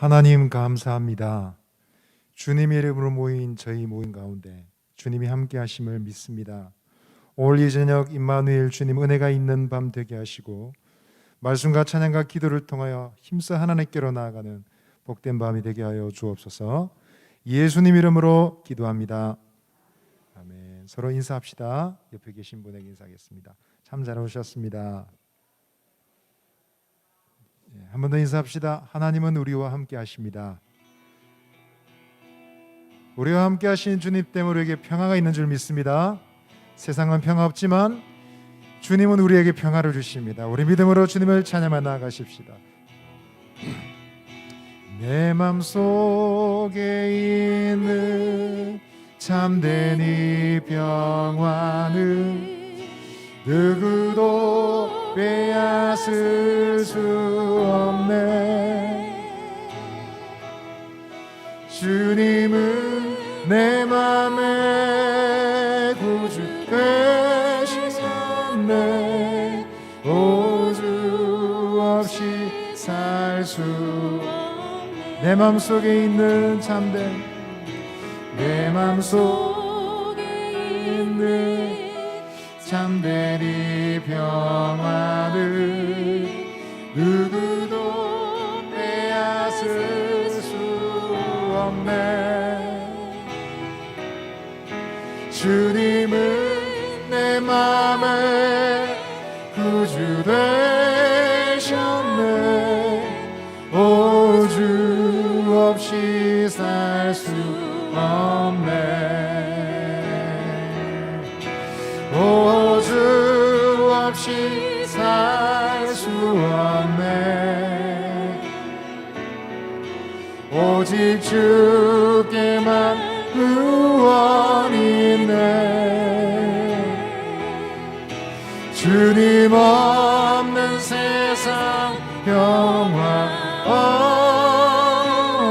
하나님 감사합니다. 주님의 이름으로 모인 저희 모임 가운데 주님이 함께 하심을 믿습니다. 오늘 이 저녁 임마누엘 주님 은혜가 있는 밤 되게 하시고 말씀과 찬양과 기도를 통하여 힘써 하나님께로 나아가는 복된 밤이 되게 하여 주옵소서. 예수님 이름으로 기도합니다. 아멘. 서로 인사합시다. 옆에 계신 분에게 인사하겠습니다. 참 잘 오셨습니다. 한 번 더 인사합시다. 하나님은 우리와 함께 하십니다. 우리와 함께 하신 주님 때문에 우리에게 평화가 있는 줄 믿습니다. 세상은 평화 없지만 주님은 우리에게 평화를 주십니다. 우리 믿음으로 주님을 찬양하며 나아가십시다. 내 맘속에 있는 참된 이 평화는 누구도 빼앗을 수 없네. 주님은 내 맘의 구주 되시네. 오주 없이 살 수 없네. 내 맘속에 있는 참된 내 맘속에 있는 참된 이 평화를 누구도 빼앗을 수 없네. 주님은 내 맘의 구주 되셨네. 오주 없이 살 수 없네. 오주 없이 살 수 없네. 오직 주께만 구원이 있네. 주님 없는 세상 평화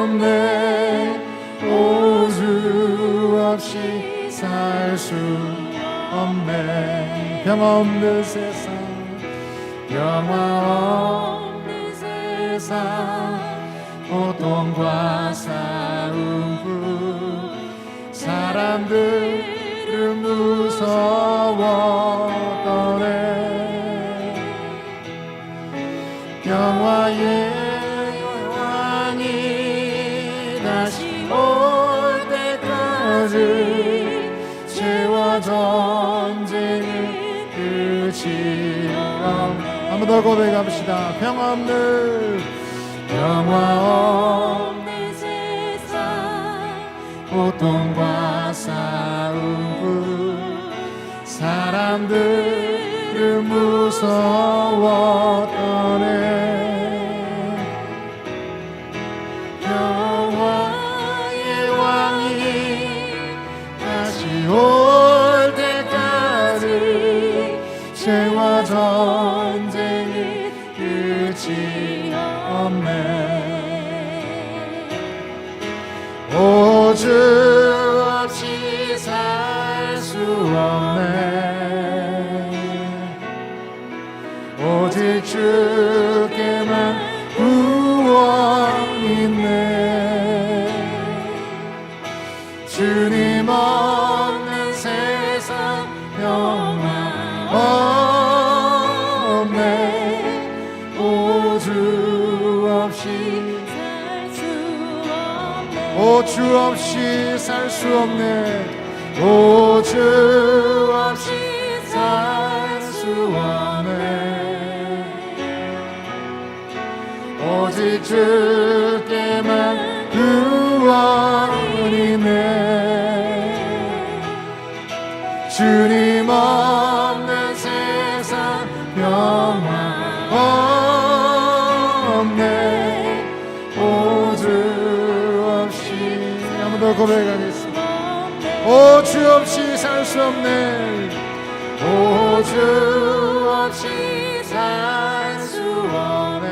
없네. 오주 없이 살 수 없네. 평화 없는 세상 평화 없는 세상 고통과 싸움 사람들은 무서워하네. 평화의 왕이 다시 올 때까지 죄와 전쟁을 끝이 없네. 한 번 더 고백합시다. 평화 없는 세상 고통과 싸움 사람들은 무서워하네. 평화의 왕이 다시 올 때까지 죄와 전쟁이 끝이 없네. 오주 없이 살 수 없네. 오직 주께만 구원 있네. 주님 없는 세상 평화 없네. 오주 없이 살 수 없네. 오주 없이 살 수 없네. 오주 없이 살 수 없네. 오직 주께만 구원이 있네. 주님 없는 세상 평화 없네. 오주 없이 한 번 더 고백하겠습니다. 오주 없이 살 수 없네. 오주 없이 살 수 없네.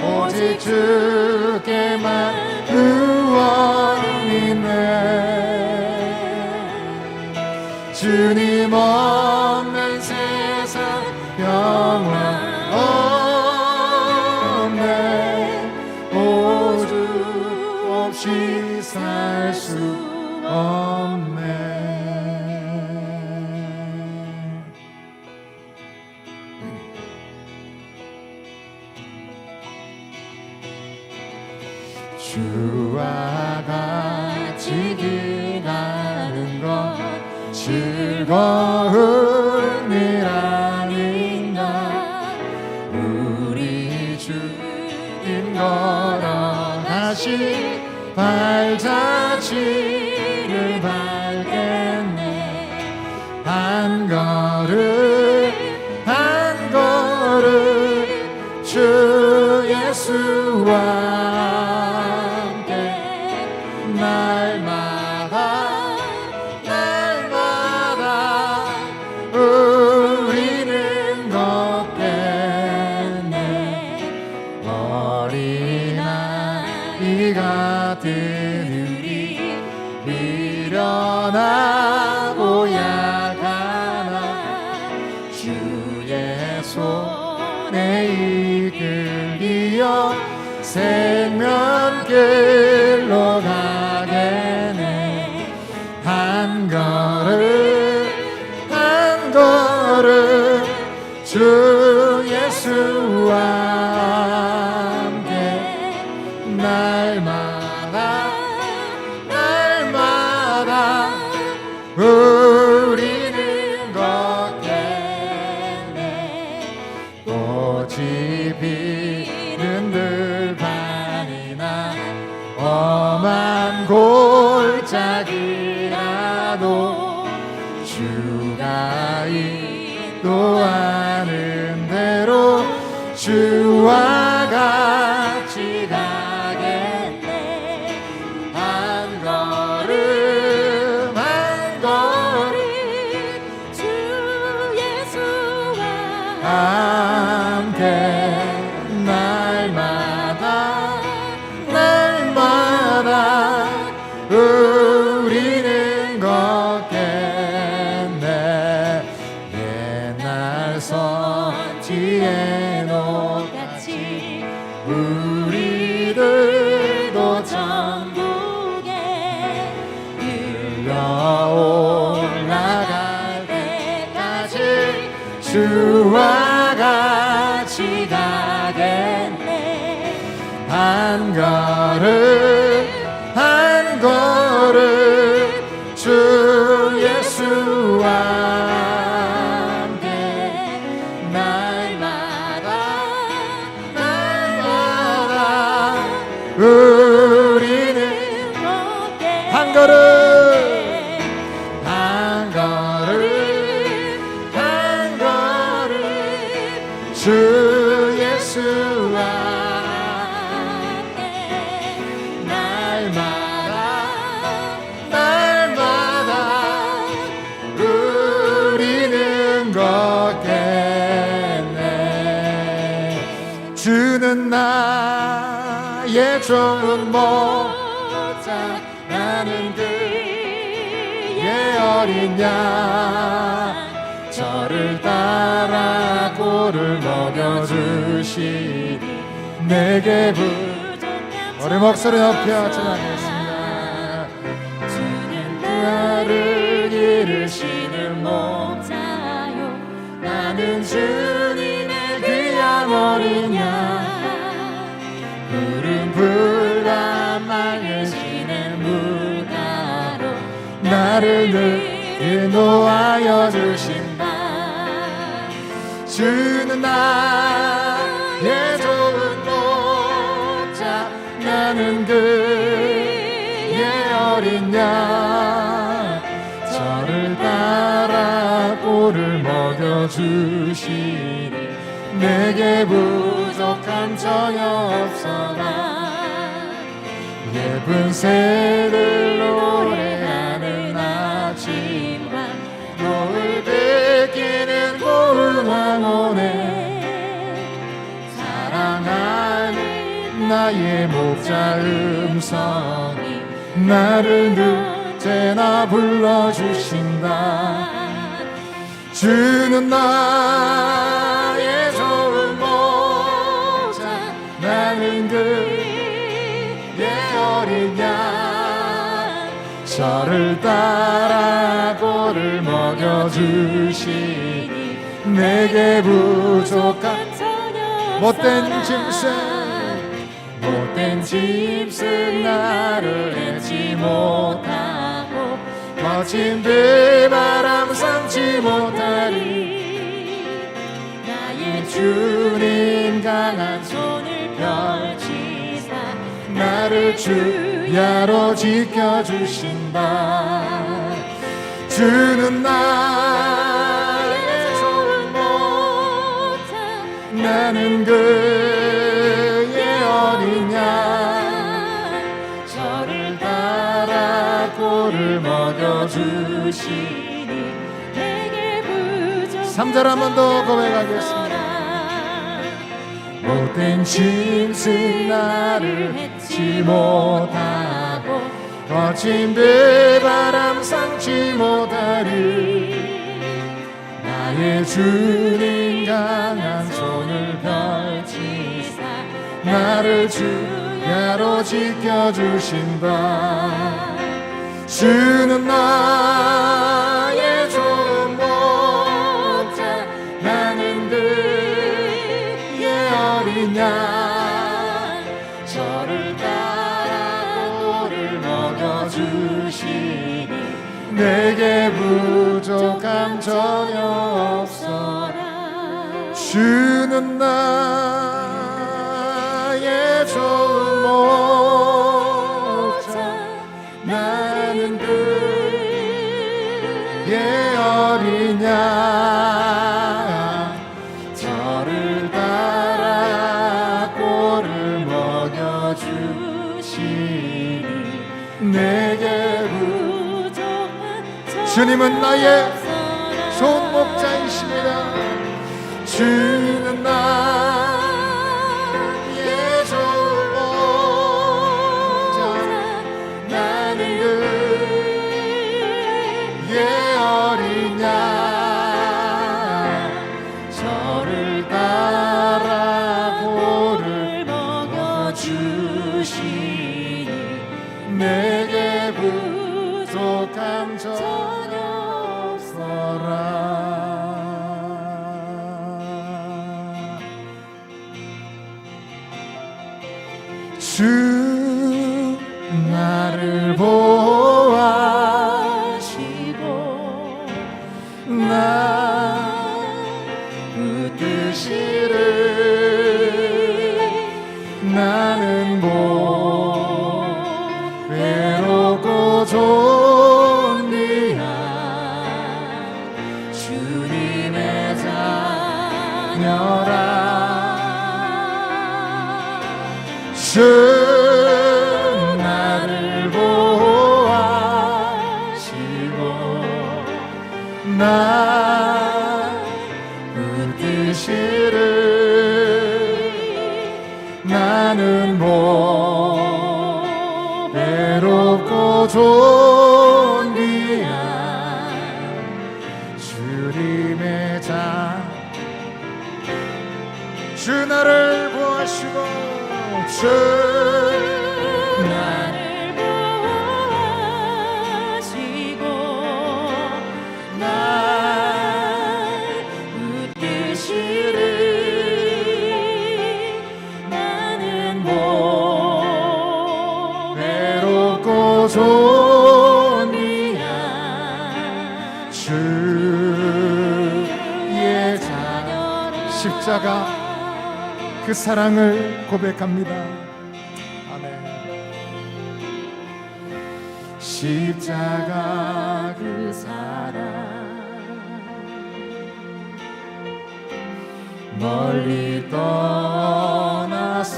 오직 주께만 구원이 있네. 주님 없는 세상 평화 주와 같이 기가는 것 즐거운 일 아닌가. 우리 주님 걸어가신 발자취를 밟겠네. 한 걸음 한 걸음 주 예수와 함께 날마다 날마다 우리는 걷겠네. 어린아이가 들으리 미련하고 약하나 주의 손에 이끌리어 생명길로 가겠네. 한 걸음 한 걸음 주 예수와 함께 날마다 날마다 우리는 걷겠네. 꽃이 피는 들판이나 험한 골짜기라도 주가 인도하는 대로 주와 같이 가겠네. 한 걸음 한 걸음 주 예수와 함께 날마다 날마다 우리는 걷겠네. 옛날 선지의 같이 우리들도 천국에 들려 올라갈 때까지 주와 같이 가겠네. 한 걸음 한 걸음 주 예수와 함께 날마다 날마다 우리는 한 걸음 한 걸음 한 걸음 주 예수와 함께 날마다 날마다 우리는 걷겠네. 주는 나의 좋은 목자 나는 그의 어린 양 저를 따라 꼴을 먹여주시니 내게 우리 목소리 높여 찬양하겠습니다. 주는 나를 기르시는 목자요 나는 주님의 귀한 어린 양 푸른 풀과 맑으시는 물가로 나를 늘 인도하여 주신다. 주는 나의 좋은 목자 나는 그의 어린 양 저를 따라 꼴을 먹여주시니 내게 부족함 전혀 없어라. 예쁜 새들 노래하는 아침과 노을 베끼는 고운 황혼에 사랑하는 나의 목자 음성이 나를 언제나 불러주신다. 주는 나의 좋은 목자 나는 그의 어린 양 저를 따라 꼴을 먹여주시니 내게 부족한 못된 짐승 못된 짐승 나를 해치 못하고 거친 비바람 삼지 못하리. 나의 주님 강한 손을 펼치사 나를 주야로 지켜주신다. 주는 나의 좋은 목자, 나는 그의 어린 양. 저를 따라 꼴을 먹여주시니 내게 부족한 3절 한 번 더 고백하겠습니다. 못된 짐승 나를 해치 못하고 거친 비바람 삼지 못하리. 나의 주님 강한 손을 펼치사 나를 주야로 지켜주신다. 주는 나의 좋은 목자, 나는 그의 어린 양. 저를 따라 꼴을 먹여주시니 내게 부족함 전혀 없어. 주는 나의 좋은 목자, 나는 그의 어린 양. 저를 따라 꼴을 먹여주시니 내게 주님은 나의 좋은 목자이십니다. 주는 나의 좋은 목자, 나는 그의 어린 양. 저를 따라 꼴을 먹여주시니 내게 부족함 전혀 없어라. 주 나를 보호하시고 나 붙드시리. 나는 외롭고 존귀한 주님의 자녀라. 주 나를 보호하시고 나 붙드시리. 나는 외롭고 존귀한 주님의 자. 주 나를 보호하시고 주 나를 보호하시고 날 붙드시리. 나는 외롭고 존귀한 주의 자녀. 십자가 그 사랑을 고백합니다. 아멘. 십자가 그 사랑 멀리 떠나서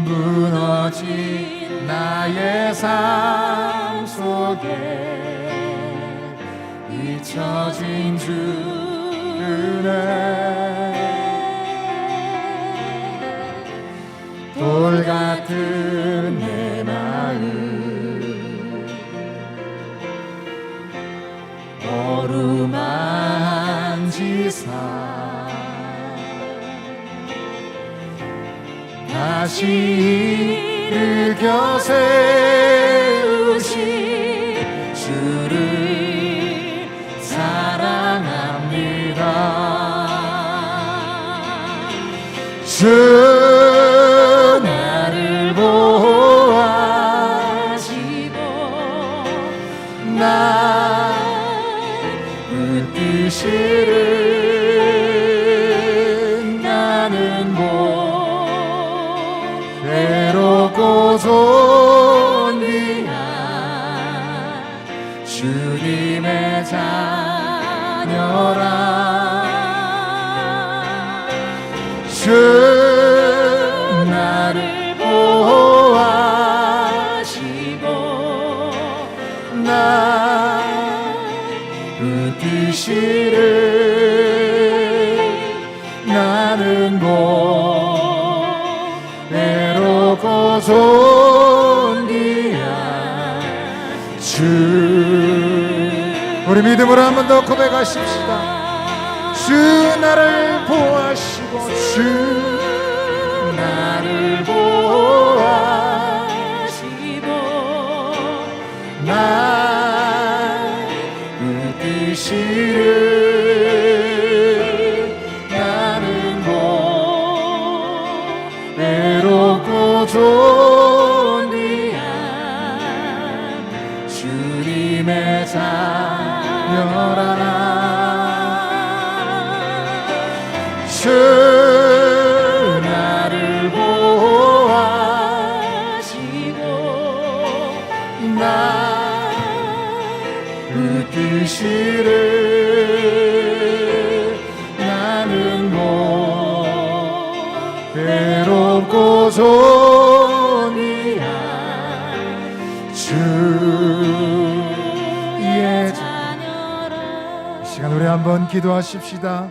무너진 나의 삶 속에 잊혀진 주 은혜. 돌 같은 내 마음 어루만지사 다시 일으켜 세우신 주를 사랑합니다. 나는 외롭고 존귀한 주님의 자녀라. 주 나를 보호하시고 나 붙드시를. 나는 외롭고 존귀한 주. 우리 믿음으로 한 번 더 고백하십시다. 주 나를 보호하시고 주 나를 보호하시고 나 붙드시를. 나는 외롭고 존귀한 주님의 자녀라. 주 나를 보호하시고 나 붙드시를. 나는 외롭고 존귀한 주의 자녀라. 이 시간 우리 한번 기도하십시다.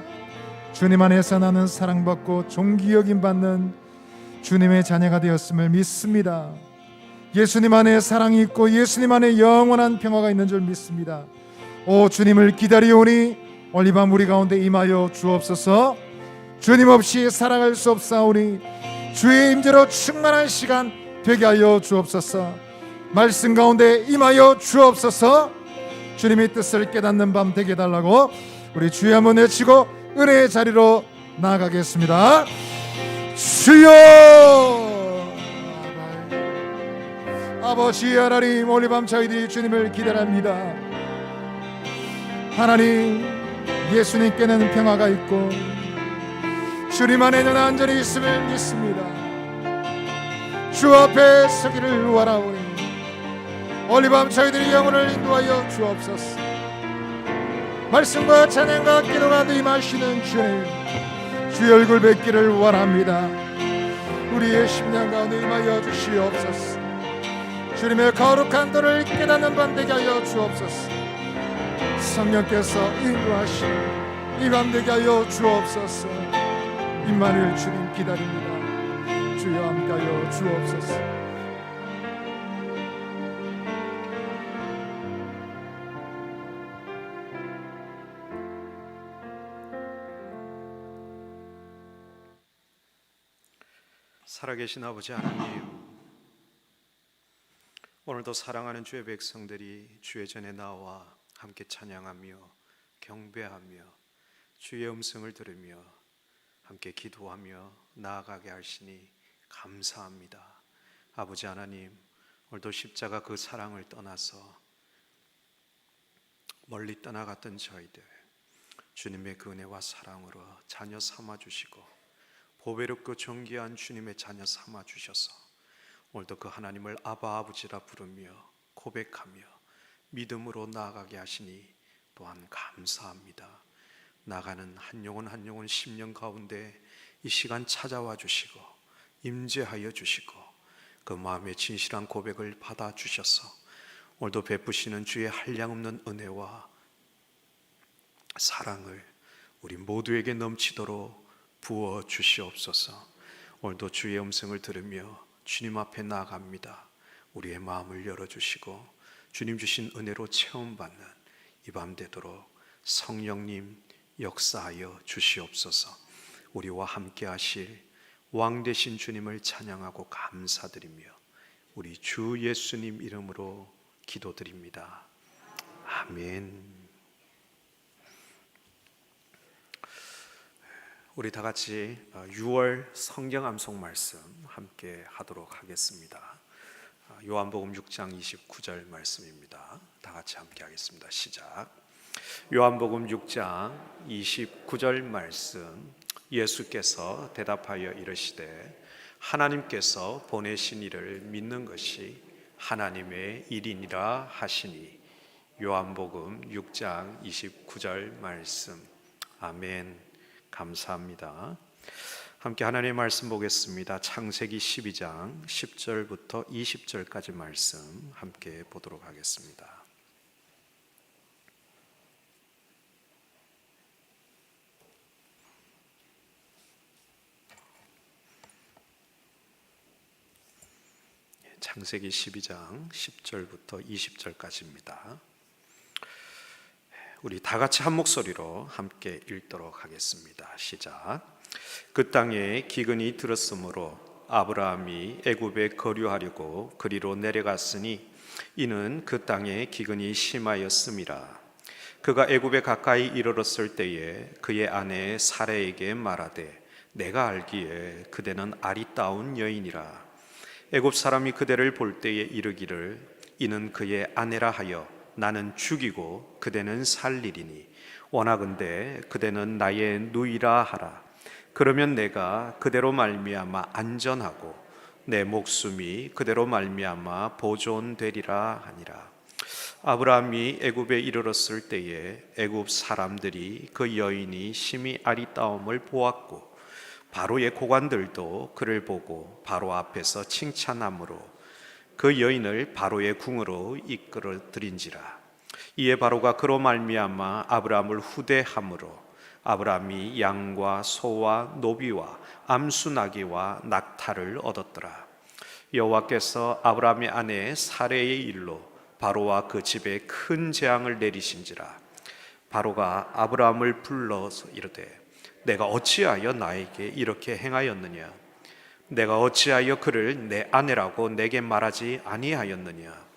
주님 안에서 나는 사랑받고 존귀 여김 받는 주님의 자녀가 되었음을 믿습니다. 예수님 안에 사랑이 있고 예수님 안에 영원한 평화가 있는 줄 믿습니다. 오 주님을 기다리오니 오늘 이 밤 우리 가운데 임하여 주옵소서. 주님 없이 살아갈 수 없사오니 주의 임재로 충만한 시간 되게 하여 주옵소서. 말씀 가운데 임하여 주옵소서. 주님의 뜻을 깨닫는 밤 되게 해달라고 우리 주여 한번 외치고 은혜의 자리로 나아가겠습니다. 주여. 아버지 하나님, 오늘 밤 저희들이 주님을 기다립니다. 하나님, 예수님께는 평화가 있고 주님 안에는 안전이 있음을 믿습니다. 주 앞에 서기를 원하오니 오늘 밤 저희들이 영혼을 인도하여 주옵소서. 말씀과 찬양과 기도가 임하시는 주님, 주의 얼굴 뵙기를 원합니다. 우리의 심령 가운데 임하여 주시옵소서. 주님의 거룩한 도를 깨닫는 밤 되게 하여 주옵소서. 성령께서 인도하시는 이 밤 되게 하여 주옵소서. 임마누엘 주님 기다립니다. 주여 함께하여 주옵소서. 살아계신 아버지 하나님, 오늘도 사랑하는 주의 백성들이 주의 전에 나와 함께 찬양하며 경배하며 주의 음성을 들으며 함께 기도하며 나아가게 하시니 감사합니다. 아버지 하나님, 오늘도 십자가 그 사랑을 떠나서 멀리 떠나갔던 저희들 주님의 그 은혜와 사랑으로 자녀 삼아주시고 보배롭고 존귀한 주님의 자녀 삼아주셔서 오늘도 그 하나님을 아바 아버지라 부르며 고백하며 믿음으로 나아가게 하시니 또한 감사합니다. 나가는 한 영혼 한 영혼 심령 가운데 이 시간 찾아와 주시고 임재하여 주시고 그 마음의 진실한 고백을 받아주셔서 오늘도 베푸시는 주의 한량없는 은혜와 사랑을 우리 모두에게 넘치도록 부어 주시옵소서. 오늘도 주의 음성을 들으며 주님 앞에 나아갑니다. 우리의 마음을 열어주시고 주님 주신 은혜로 체험받는 이 밤 되도록 성령님 역사하여 주시옵소서. 우리와 함께 하실 왕 되신 주님을 찬양하고 감사드리며 우리 주 예수님 이름으로 기도드립니다. 아멘. 우리 다 같이 6월 성경 암송 말씀 함께 하도록 하겠습니다. 요한복음 6장 29절 말씀입니다. 다 같이 함께 하겠습니다. 시작. 요한복음 6장 29절 말씀, 예수께서 대답하여 이르시되 하나님께서 보내신 이를 믿는 것이 하나님의 일이니라 하시니. 요한복음 6장 29절 말씀. 아멘. 감사합니다. 함께 하나님의 말씀 보겠습니다. 창세기 12장 10절부터 20절까지 말씀 함께 보도록 하겠습니다. 창세기 12장 10절부터 20절까지입니다. 우리 다 같이 한 목소리로 함께 읽도록 하겠습니다. 시작. 그 땅에 기근이 들었으므로 아브라함이 애굽에 거류하려고 그리로 내려갔으니 이는 그 땅에 기근이 심하였음이라. 그가 애굽에 가까이 이르렀을 때에 그의 아내 사레에게 말하되 내가 알기에 그대는 아리따운 여인이라. 애굽 사람이 그대를 볼 때에 이르기를 이는 그의 아내라 하여 나는 죽이고 그대는 살리리니 원하건대 그대는 나의 누이라 하라. 그러면 내가 그대로 말미암아 안전하고 내 목숨이 그대로 말미암아 보존되리라 하니라. 아브라함이 애굽에 이르렀을 때에 애굽 사람들이 그 여인이 심히 아리따움을 보았고 바로의 고관들도 그를 보고 바로 앞에서 칭찬함으로 그 여인을 바로의 궁으로 이끌어들인지라. 이에 바로가 그로 말미암아 아브라함을 후대함으로 아브라함이 양과 소와 노비와 암수 나귀와 낙타를 얻었더라. 여호와께서 아브라함의 아내 사레의 일로 바로와 그 집에 큰 재앙을 내리신지라. 바로가 아브라함을 불러서 이르되 내가 어찌하여 나에게 이렇게 행하였느냐? 내가 어찌하여 그를 내 아내라고 내게 말하지 아니하였느냐?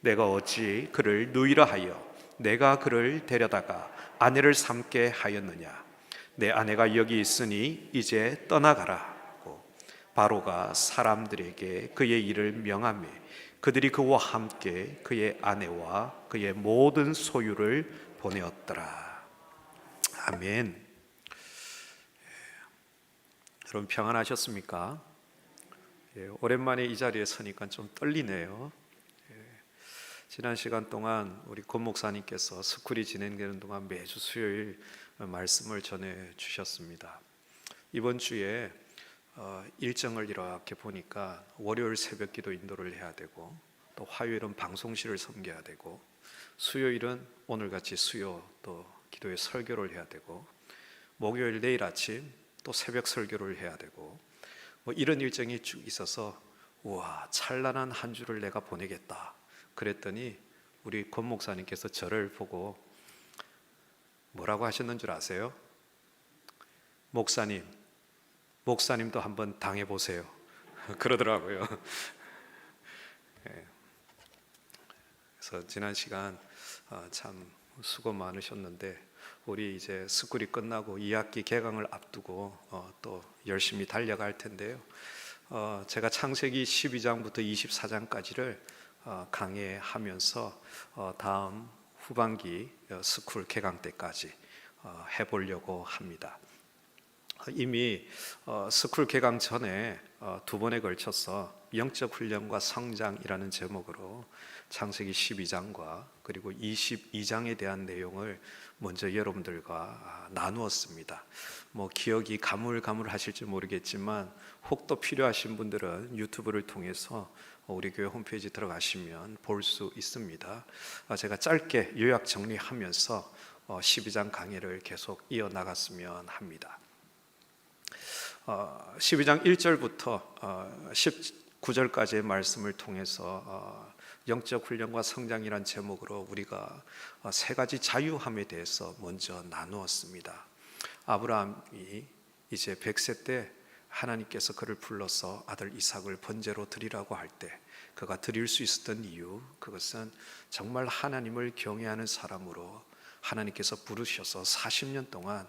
내가 어찌 그를 누이라 하여 내가 그를 데려다가 아내를 삼게 하였느냐? 내 아내가 여기 있으니 이제 떠나가라 하고 바로가 사람들에게 그의 일을 명하매 그들이 그와 함께 그의 아내와 그의 모든 소유를 보내었더라. 아멘. 여러분 평안하셨습니까? 오랜만에 이 자리에 서니까 좀 떨리네요. 지난 시간 동안 우리 권 목사님께서 스쿨이 진행되는 동안 매주 수요일 말씀을 전해 주셨습니다. 이번 주에 일정을 이렇게 보니까 월요일 새벽 기도 인도를 해야 되고 또 화요일은 방송실을 섬겨야 되고 수요일은 오늘같이 수요 또 기도의 설교를 해야 되고 목요일 내일 아침 또 새벽 설교를 해야 되고 이런 일정이 쭉 있어서 우와 찬란한 한 주를 내가 보내겠다 그랬더니 우리 권 목사님께서 저를 보고 뭐라고 하셨는 줄 아세요? 목사님도 한번 당해보세요 그러더라고요. 그래서 지난 시간 참 수고 많으셨는데 우리 이제 스쿨이 끝나고 2학기 개강을 앞두고 또 열심히 달려갈 텐데요. 제가 창세기 12장부터 24장까지를 강해하면서 다음 후반기 스쿨 개강 때까지 해보려고 합니다. 이미 스쿨 개강 전에 두 번에 걸쳐서 영적 훈련과 성장이라는 제목으로 창세기 12장과 그리고 22장에 대한 내용을 먼저 여러분들과 나누었습니다. 기억이 가물가물하실지 모르겠지만 혹 또 필요하신 분들은 유튜브를 통해서 우리 교회 홈페이지 들어가시면 볼 수 있습니다. 제가 짧게 요약 정리하면서 12장 강의를 계속 이어나갔으면 합니다. 12장 1절부터 19절까지의 말씀을 통해서 영적 훈련과 성장이란 제목으로 우리가 세 가지 자유함에 대해서 먼저 나누었습니다. 아브라함이 이제 100세 때 하나님께서 그를 불러서 아들 이삭을 번제로 드리라고 할 때 그가 드릴 수 있었던 이유, 그것은 정말 하나님을 경외하는 사람으로 하나님께서 부르셔서 40년 동안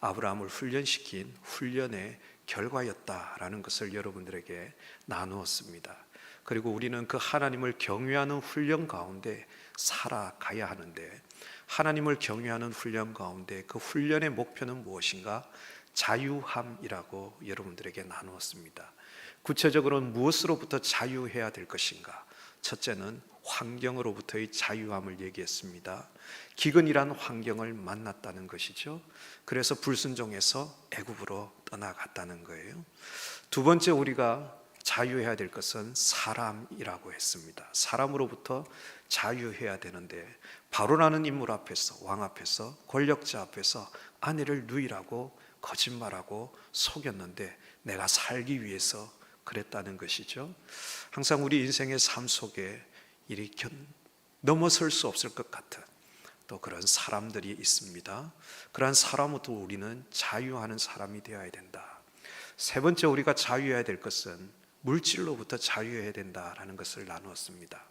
아브라함을 훈련시킨 훈련의 결과였다라는 것을 여러분들에게 나누었습니다. 그리고 우리는 그 하나님을 경외하는 훈련 가운데 살아가야 하는데 하나님을 경외하는 훈련 가운데 그 훈련의 목표는 무엇인가? 자유함이라고 여러분들에게 나누었습니다. 구체적으로는 무엇으로부터 자유해야 될 것인가? 첫째는 환경으로부터의 자유함을 얘기했습니다. 기근이란 환경을 만났다는 것이죠. 그래서 불순종해서 애굽으로 떠나갔다는 거예요. 두 번째 우리가 자유해야 될 것은 사람이라고 했습니다. 사람으로부터 자유해야 되는데 바로라는 인물 앞에서, 왕 앞에서, 권력자 앞에서 아내를 누이라고 거짓말하고 속였는데 내가 살기 위해서 그랬다는 것이죠. 항상 우리 인생의 삶 속에 이리 넘어설 수 없을 것 같은 또 그런 사람들이 있습니다. 그러한 사람부터 우리는 자유하는 사람이 되어야 된다. 세 번째 우리가 자유해야 될 것은 물질로부터 자유해야 된다라는 것을 나누었습니다.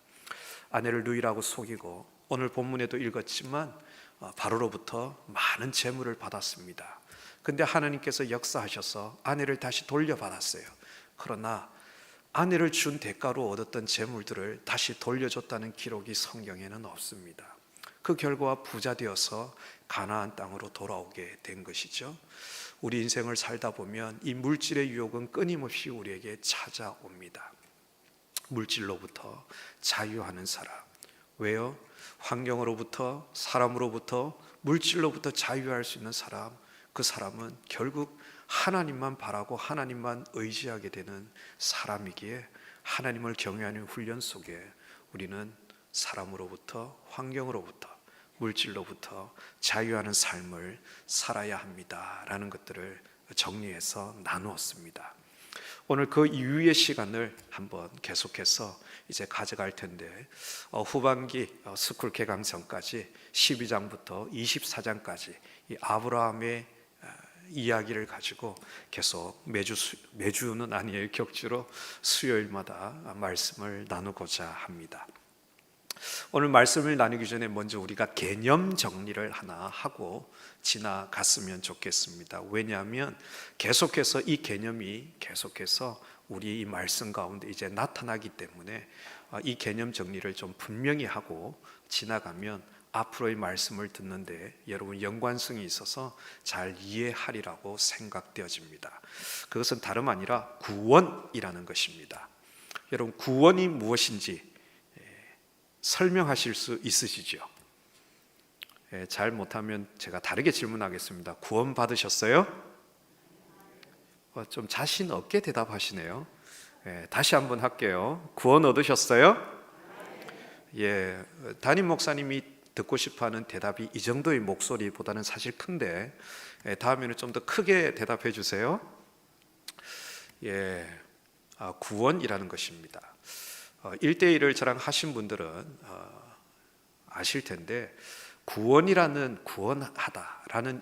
아내를 누이라고 속이고 오늘 본문에도 읽었지만 바로로부터 많은 재물을 받았습니다. 근데 하나님께서 역사하셔서 아내를 다시 돌려받았어요. 그러나 아내를 준 대가로 얻었던 재물들을 다시 돌려줬다는 기록이 성경에는 없습니다. 그 결과 부자 되어서 가나안 땅으로 돌아오게 된 것이죠. 우리 인생을 살다 보면 이 물질의 유혹은 끊임없이 우리에게 찾아옵니다. 물질로부터 자유하는 사람. 왜요? 환경으로부터, 사람으로부터, 물질로부터 자유할 수 있는 사람, 그 사람은 결국 하나님만 바라고 하나님만 의지하게 되는 사람이기에 하나님을 경외하는 훈련 속에 우리는 사람으로부터, 환경으로부터, 물질로부터 자유하는 삶을 살아야 합니다라는 것들을 정리해서 나누었습니다. 오늘 그 이후의 시간을 한번 계속해서 이제 가져갈 텐데 후반기 스쿨 개강 전까지 12장부터 24장까지 이 아브라함의 이야기를 가지고 계속 매주는 아니에요, 격주로 수요일마다 말씀을 나누고자 합니다. 오늘 말씀을 나누기 전에 먼저 우리가 개념 정리를 하나 하고 지나갔으면 좋겠습니다. 왜냐하면 계속해서 이 개념이 계속해서 우리 이 말씀 가운데 이제 나타나기 때문에 이 개념 정리를 좀 분명히 하고 지나가면 앞으로의 말씀을 듣는데 여러분 연관성이 있어서 잘 이해하리라고 생각되어집니다. 그것은 다름 아니라 구원이라는 것입니다. 여러분 구원이 무엇인지 설명하실 수 있으시죠? 잘 못하면 제가 다르게 질문하겠습니다. 구원 받으셨어요? 좀 자신 없게 대답하시네요. 다시 한번 할게요. 구원 얻으셨어요? 예, 담임 목사님이 듣고 싶어하는 대답이 이 정도의 목소리보다는 사실 큰데 다음에는 좀 더 크게 대답해 주세요. 예, 구원이라는 것입니다. 1대1을 저랑 하신 분들은 아실 텐데 구원하다라는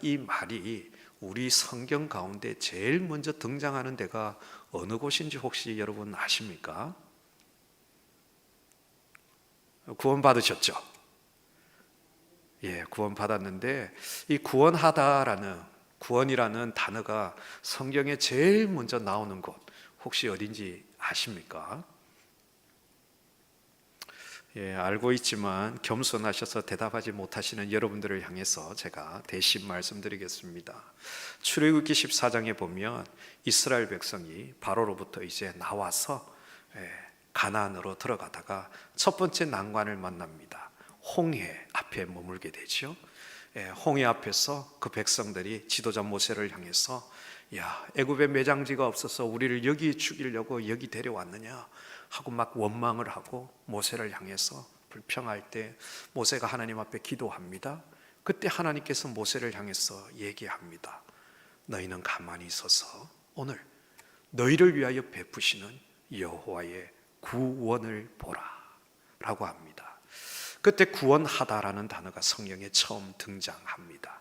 이 말이 우리 성경 가운데 제일 먼저 등장하는 데가 어느 곳인지 혹시 여러분 아십니까? 구원 받으셨죠? 예, 구원 받았는데 이 구원이라는 단어가 성경에 제일 먼저 나오는 곳 혹시 어딘지 아십니까? 예, 알고 있지만 겸손하셔서 대답하지 못하시는 여러분들을 향해서 제가 대신 말씀드리겠습니다. 출애굽기 14장에 보면 이스라엘 백성이 바로로부터 이제 나와서 가나안으로 들어가다가 첫 번째 난관을 만납니다. 홍해 앞에 머물게 되죠. 홍해 앞에서 그 백성들이 지도자 모세를 향해서 야, 애굽에 매장지가 없어서 우리를 여기 죽이려고 여기 데려왔느냐 하고 막 원망을 하고 모세를 향해서 불평할 때 모세가 하나님 앞에 기도합니다. 그때 하나님께서 모세를 향해서 얘기합니다. 너희는 가만히 있어서 오늘 너희를 위하여 베푸시는 여호와의 구원을 보라 라고 합니다. 그때 구원하다라는 단어가 성경에 처음 등장합니다.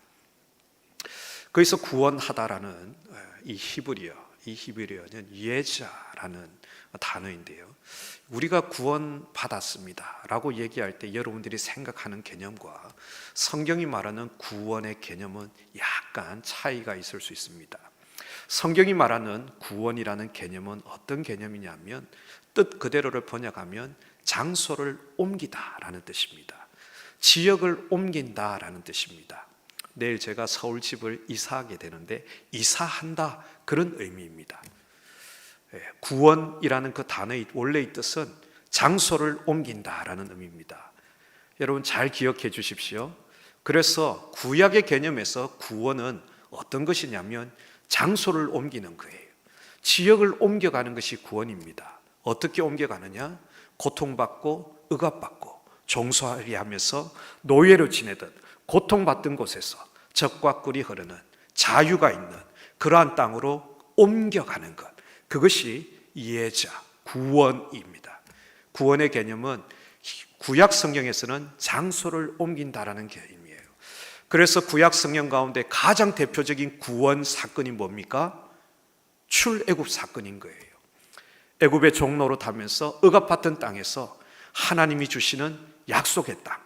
거기서 구원하다라는 이 히브리어는 예자라는 단어인데요. 우리가 구원받았습니다 라고 얘기할 때 여러분들이 생각하는 개념과 성경이 말하는 구원의 개념은 약간 차이가 있을 수 있습니다. 성경이 말하는 구원이라는 개념은 어떤 개념이냐면 뜻 그대로를 번역하면 장소를 옮기다 라는 뜻입니다. 지역을 옮긴다라는 뜻입니다. 내일 제가 서울 집을 이사하게 되는데 이사한다, 그런 의미입니다. 구원이라는 그 단어의 원래의 뜻은 장소를 옮긴다라는 의미입니다. 여러분 잘 기억해 주십시오. 그래서 구약의 개념에서 구원은 어떤 것이냐면 장소를 옮기는 거예요. 지역을 옮겨가는 것이 구원입니다. 어떻게 옮겨가느냐? 고통받고 억압받고 종살이하면서 노예로 지내던 고통받던 곳에서 젖과 꿀이 흐르는 자유가 있는 그러한 땅으로 옮겨가는 것, 그것이 예자, 구원입니다. 구원의 개념은 구약 성경에서는 장소를 옮긴다라는 개념이에요. 그래서 구약 성경 가운데 가장 대표적인 구원 사건이 뭡니까? 출애굽 사건인 거예요. 애굽의 종로로 타면서 억압받던 땅에서 하나님이 주시는 약속의 땅,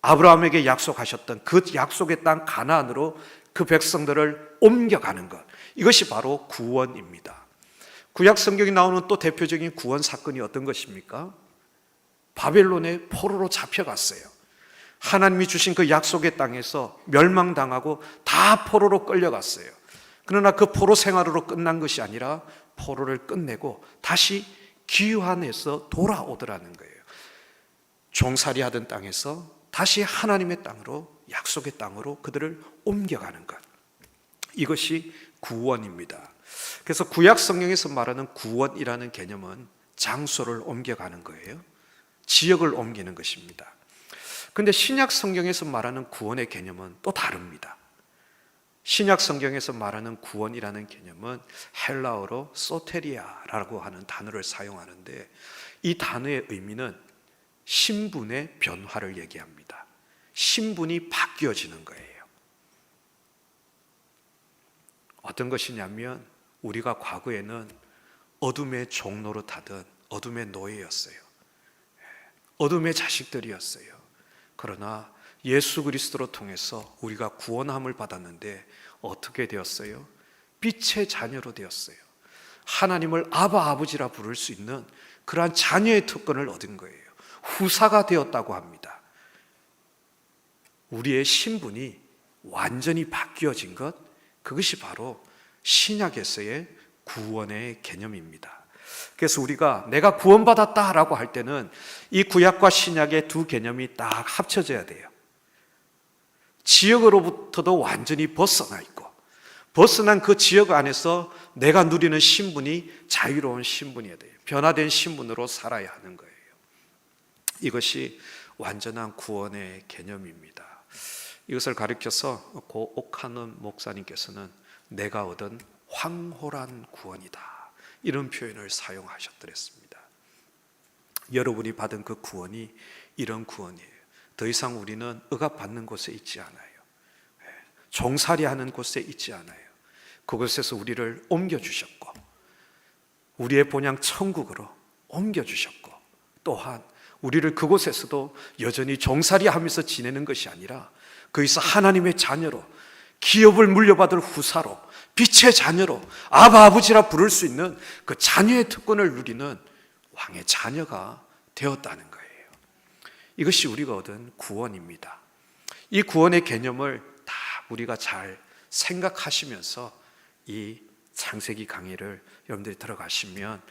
아브라함에게 약속하셨던 그 약속의 땅 가나안으로 그 백성들을 옮겨가는 것, 이것이 바로 구원입니다. 구약 성경에 나오는 또 대표적인 구원 사건이 어떤 것입니까? 바벨론의 포로로 잡혀갔어요. 하나님이 주신 그 약속의 땅에서 멸망당하고 다 포로로 끌려갔어요. 그러나 그 포로 생활으로 끝난 것이 아니라 포로를 끝내고 다시 귀환해서 돌아오더라는 거예요. 종살이 하던 땅에서 다시 하나님의 땅으로, 약속의 땅으로 그들을 옮겨가는 것, 이것이 구원입니다. 그래서 구약 성경에서 말하는 구원이라는 개념은 장소를 옮겨가는 거예요. 지역을 옮기는 것입니다. 그런데 신약 성경에서 말하는 구원의 개념은 또 다릅니다. 신약 성경에서 말하는 구원이라는 개념은 헬라어로 소테리아라고 하는 단어를 사용하는데, 이 단어의 의미는 신분의 변화를 얘기합니다. 신분이 바뀌어지는 거예요. 어떤 것이냐면 우리가 과거에는 어둠의 종로로 타던 어둠의 노예였어요. 어둠의 자식들이었어요. 그러나 예수 그리스도로 통해서 우리가 구원함을 받았는데 어떻게 되었어요? 빛의 자녀로 되었어요. 하나님을 아바 아버지라 부를 수 있는 그러한 자녀의 특권을 얻은 거예요. 후사가 되었다고 합니다. 우리의 신분이 완전히 바뀌어진 것, 그것이 바로 신약에서의 구원의 개념입니다. 그래서 우리가 내가 구원받았다라고 할 때는 이 구약과 신약의 두 개념이 딱 합쳐져야 돼요. 지역으로부터도 완전히 벗어나 있고, 벗어난 그 지역 안에서 내가 누리는 신분이 자유로운 신분이어야 돼요. 변화된 신분으로 살아야 하는 거예요. 이것이 완전한 구원의 개념입니다. 이것을 가리켜서 고 옥하는 목사님께서는 내가 얻은 황홀한 구원이다, 이런 표현을 사용하셨더랬습니다. 여러분이 받은 그 구원이 이런 구원이에요. 더 이상 우리는 억압받는 곳에 있지 않아요. 종살이하는 곳에 있지 않아요. 그곳에서 우리를 옮겨주셨고, 우리의 본향 천국으로 옮겨주셨고, 또한 우리를 그곳에서도 여전히 종살이하면서 지내는 것이 아니라 거기서 하나님의 자녀로, 기업을 물려받을 후사로, 빛의 자녀로, 아바 아버지라 부를 수 있는 그 자녀의 특권을 누리는 왕의 자녀가 되었다는 거예요. 이것이 우리가 얻은 구원입니다. 이 구원의 개념을 다 우리가 잘 생각하시면서 이 창세기 강의를 여러분들이 들어가시면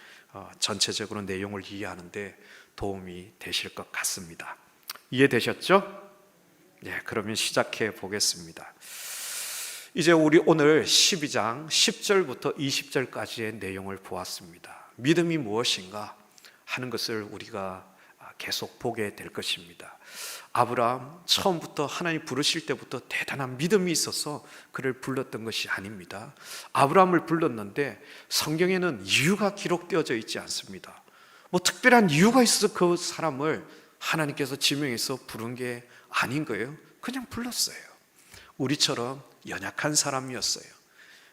전체적으로 내용을 이해하는데 도움이 되실 것 같습니다. 이해되셨죠? 네, 그러면 시작해 보겠습니다. 이제 우리 오늘 12장 10절부터 20절까지의 내용을 보았습니다. 믿음이 무엇인가 하는 것을 우리가 계속 보게 될 것입니다. 아브라함 처음부터 하나님 부르실 때부터 대단한 믿음이 있어서 그를 불렀던 것이 아닙니다. 아브라함을 불렀는데 성경에는 이유가 기록되어져 있지 않습니다. 뭐 특별한 이유가 있어서 그 사람을 하나님께서 지명해서 부른 게 아닌 거예요. 그냥 불렀어요. 우리처럼 연약한 사람이었어요.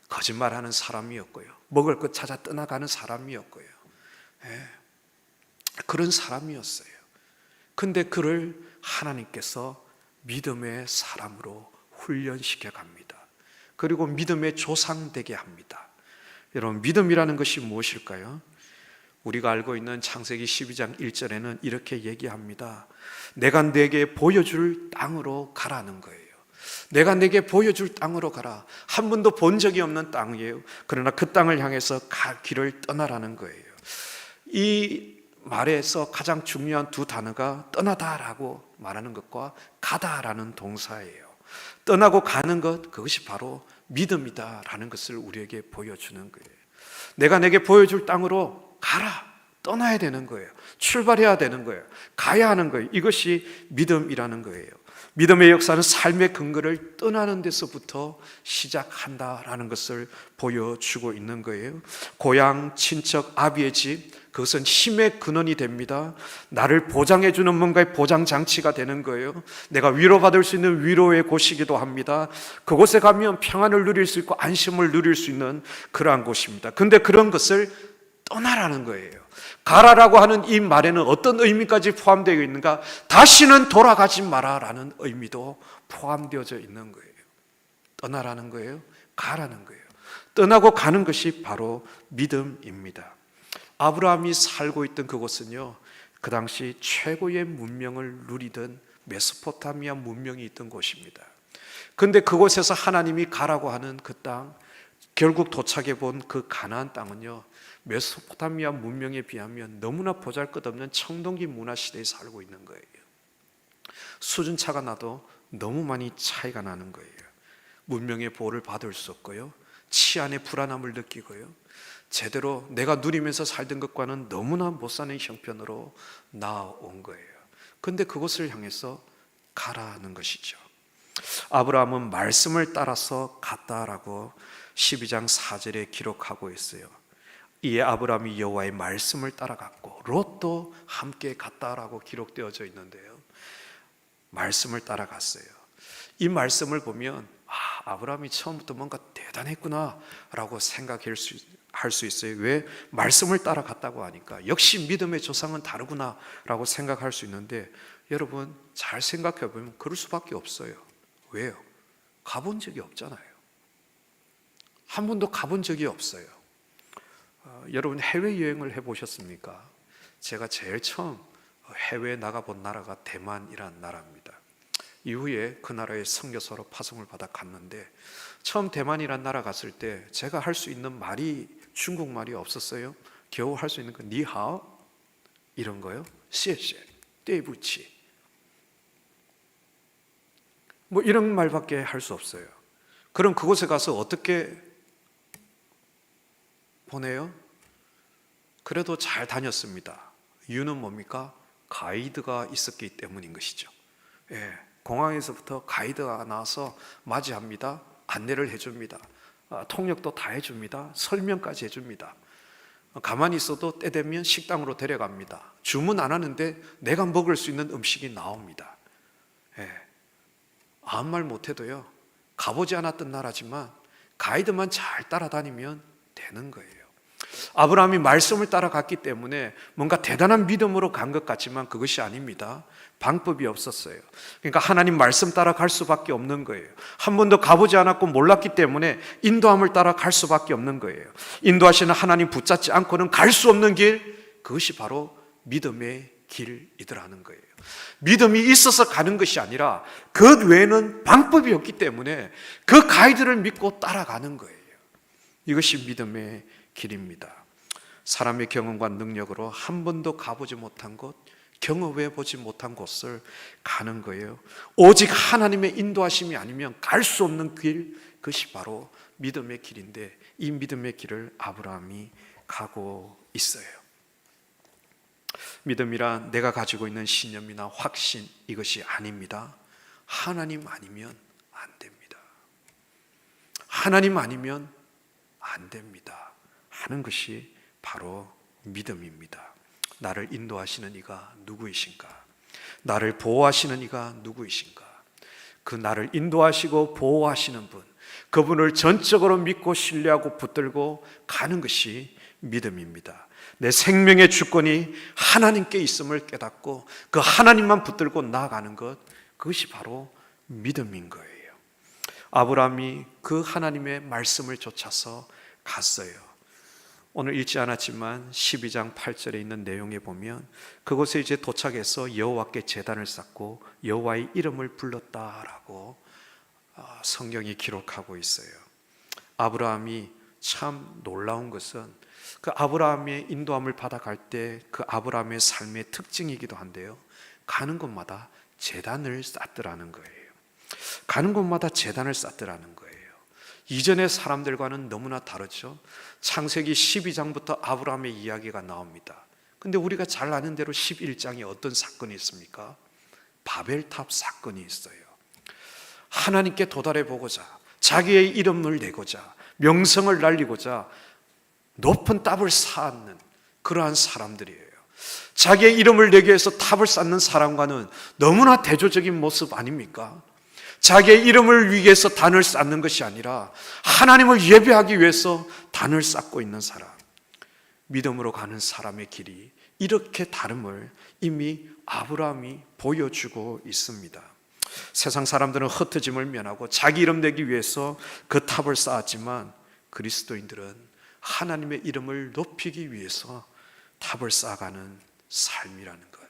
거짓말하는 사람이었고요. 먹을 것 찾아 떠나가는 사람이었고요. 그런 사람이었어요. 근데 그를 하나님께서 믿음의 사람으로 훈련시켜 갑니다. 그리고 믿음의 조상 되게 합니다. 여러분, 믿음이라는 것이 무엇일까요? 우리가 알고 있는 창세기 12장 1절에는 이렇게 얘기합니다. 내가 내게 보여줄 땅으로 가라는 거예요. 내가 내게 보여줄 땅으로 가라. 한 번도 본 적이 없는 땅이에요. 그러나 그 땅을 향해서 길을 떠나라는 거예요. 이 말에서 가장 중요한 두 단어가 떠나다라고 말하는 것과 가다라는 동사예요. 떠나고 가는 것, 그것이 바로 믿음이다라는 것을 우리에게 보여주는 거예요. 내가 내게 보여줄 땅으로 가라. 떠나야 되는 거예요. 출발해야 되는 거예요. 가야 하는 거예요. 이것이 믿음이라는 거예요. 믿음의 역사는 삶의 근거를 떠나는 데서부터 시작한다라는 것을 보여주고 있는 거예요. 고향, 친척, 아비의 집, 그것은 힘의 근원이 됩니다. 나를 보장해주는 뭔가의 보장장치가 되는 거예요. 내가 위로받을 수 있는 위로의 곳이기도 합니다. 그곳에 가면 평안을 누릴 수 있고 안심을 누릴 수 있는 그러한 곳입니다. 근데 그런 것을 떠나라는 거예요. 가라라고 하는 이 말에는 어떤 의미까지 포함되어 있는가? 다시는 돌아가지 마라라는 의미도 포함되어져 있는 거예요. 떠나라는 거예요. 가라는 거예요. 떠나고 가는 것이 바로 믿음입니다. 아브라함이 살고 있던 그곳은요, 그 당시 최고의 문명을 누리던 메소포타미아 문명이 있던 곳입니다. 그런데 그곳에서 하나님이 가라고 하는 그 땅, 결국 도착해 본 그 가나안 땅은요, 메소포타미아 문명에 비하면 너무나 보잘것없는 청동기 문화 시대에 살고 있는 거예요. 수준차가 나도 너무 많이 차이가 나는 거예요. 문명의 보호를 받을 수 없고요, 치안의 불안함을 느끼고요, 제대로 내가 누리면서 살던 것과는 너무나 못 사는 형편으로 나아온 거예요. 그런데 그것을 향해서 가라는 것이죠. 아브라함은 말씀을 따라서 갔다라고 12장 4절에 기록하고 있어요. 이에 아브라함이 여호와의 말씀을 따라갔고 롯도 함께 갔다라고 기록되어져 있는데요, 말씀을 따라갔어요. 이 말씀을 보면 아브라함이 처음부터 뭔가 대단했구나 라고 생각할 수 있어요. 왜? 말씀을 따라갔다고 하니까 역시 믿음의 조상은 다르구나 라고 생각할 수 있는데, 여러분 잘 생각해 보면 그럴 수밖에 없어요. 왜요? 가본 적이 없잖아요. 한 번도 가본 적이 없어요. 여러분 해외여행을 해보셨습니까? 제가 제일 처음 해외에 나가본 나라가 대만이라는 나라입니다. 이후에 그 나라의 선교사로 파송을 받아 갔는데, 처음 대만이라는 나라 갔을 때 제가 할 수 있는 말이 중국말이 없었어요. 겨우 할 수 있는 거 니하오 이런 거요, 시에시에, 떼부치 뭐 이런 말밖에 할 수 없어요. 그럼 그곳에 가서 어떻게 보내요? 그래도 잘 다녔습니다. 이유는 뭡니까? 가이드가 있었기 때문인 것이죠. 공항에서부터 가이드가 나와서 맞이합니다. 안내를 해줍니다. 통역도 다 해줍니다. 설명까지 해줍니다. 가만히 있어도 때 되면 식당으로 데려갑니다. 주문 안 하는데 내가 먹을 수 있는 음식이 나옵니다. 아무 말 못해도요, 가보지 않았던 나라지만 가이드만 잘 따라다니면 되는 거예요. 아브라함이 말씀을 따라갔기 때문에 뭔가 대단한 믿음으로 간 것 같지만 그것이 아닙니다. 방법이 없었어요. 그러니까 하나님 말씀 따라 갈 수밖에 없는 거예요. 한 번도 가보지 않았고 몰랐기 때문에 인도함을 따라 갈 수밖에 없는 거예요. 인도하시는 하나님 붙잡지 않고는 갈 수 없는 길, 그것이 바로 믿음의 길이더라는 거예요. 믿음이 있어서 가는 것이 아니라 그 외에는 방법이 없기 때문에 그 가이드를 믿고 따라가는 거예요. 이것이 믿음의 길입니다. 사람의 경험과 능력으로 한 번도 가보지 못한 곳, 경험해 보지 못한 곳을 가는 거예요. 오직 하나님의 인도하심이 아니면 갈 수 없는 길, 그것이 바로 믿음의 길인데, 이 믿음의 길을 아브라함이 가고 있어요. 믿음이란 내가 가지고 있는 신념이나 확신, 이것이 아닙니다. 하나님 아니면 안 됩니다. 하나님 아니면 안 됩니다 하는 것이 바로 믿음입니다. 나를 인도하시는 이가 누구이신가? 나를 보호하시는 이가 누구이신가? 그 나를 인도하시고 보호하시는 분, 그분을 전적으로 믿고 신뢰하고 붙들고 가는 것이 믿음입니다. 내 생명의 주권이 하나님께 있음을 깨닫고 그 하나님만 붙들고 나아가는 것, 그것이 바로 믿음인 거예요. 아브라함이 그 하나님의 말씀을 쫓아서 갔어요. 오늘 읽지 않았지만 12장 8절에 있는 내용에 보면 그곳에 이제 도착해서 여호와께 제단을 쌓고 여호와의 이름을 불렀다라고 성경이 기록하고 있어요. 아브라함이 참 놀라운 것은 그 아브라함의 인도함을 받아갈 때 그 아브라함의 삶의 특징이기도 한데요, 가는 곳마다 제단을 쌓더라는 거예요. 가는 곳마다 제단을 쌓더라는 거예요. 이전의 사람들과는 너무나 다르죠. 창세기 12장부터 아브라함의 이야기가 나옵니다. 근데 우리가 잘 아는 대로 11장에 어떤 사건이 있습니까? 바벨탑 사건이 있어요. 하나님께 도달해 보고자, 자기의 이름을 내고자, 명성을 날리고자 높은 탑을 쌓는 그러한 사람들이에요. 자기의 이름을 내기 위해서 탑을 쌓는 사람과는 너무나 대조적인 모습 아닙니까? 자기의 이름을 위해서 단을 쌓는 것이 아니라 하나님을 예배하기 위해서 단을 쌓고 있는 사람, 믿음으로 가는 사람의 길이 이렇게 다름을 이미 아브라함이 보여주고 있습니다. 세상 사람들은 흩어짐을 면하고 자기 이름 내기 위해서 그 탑을 쌓았지만 그리스도인들은 하나님의 이름을 높이기 위해서 탑을 쌓아가는 삶이라는 것,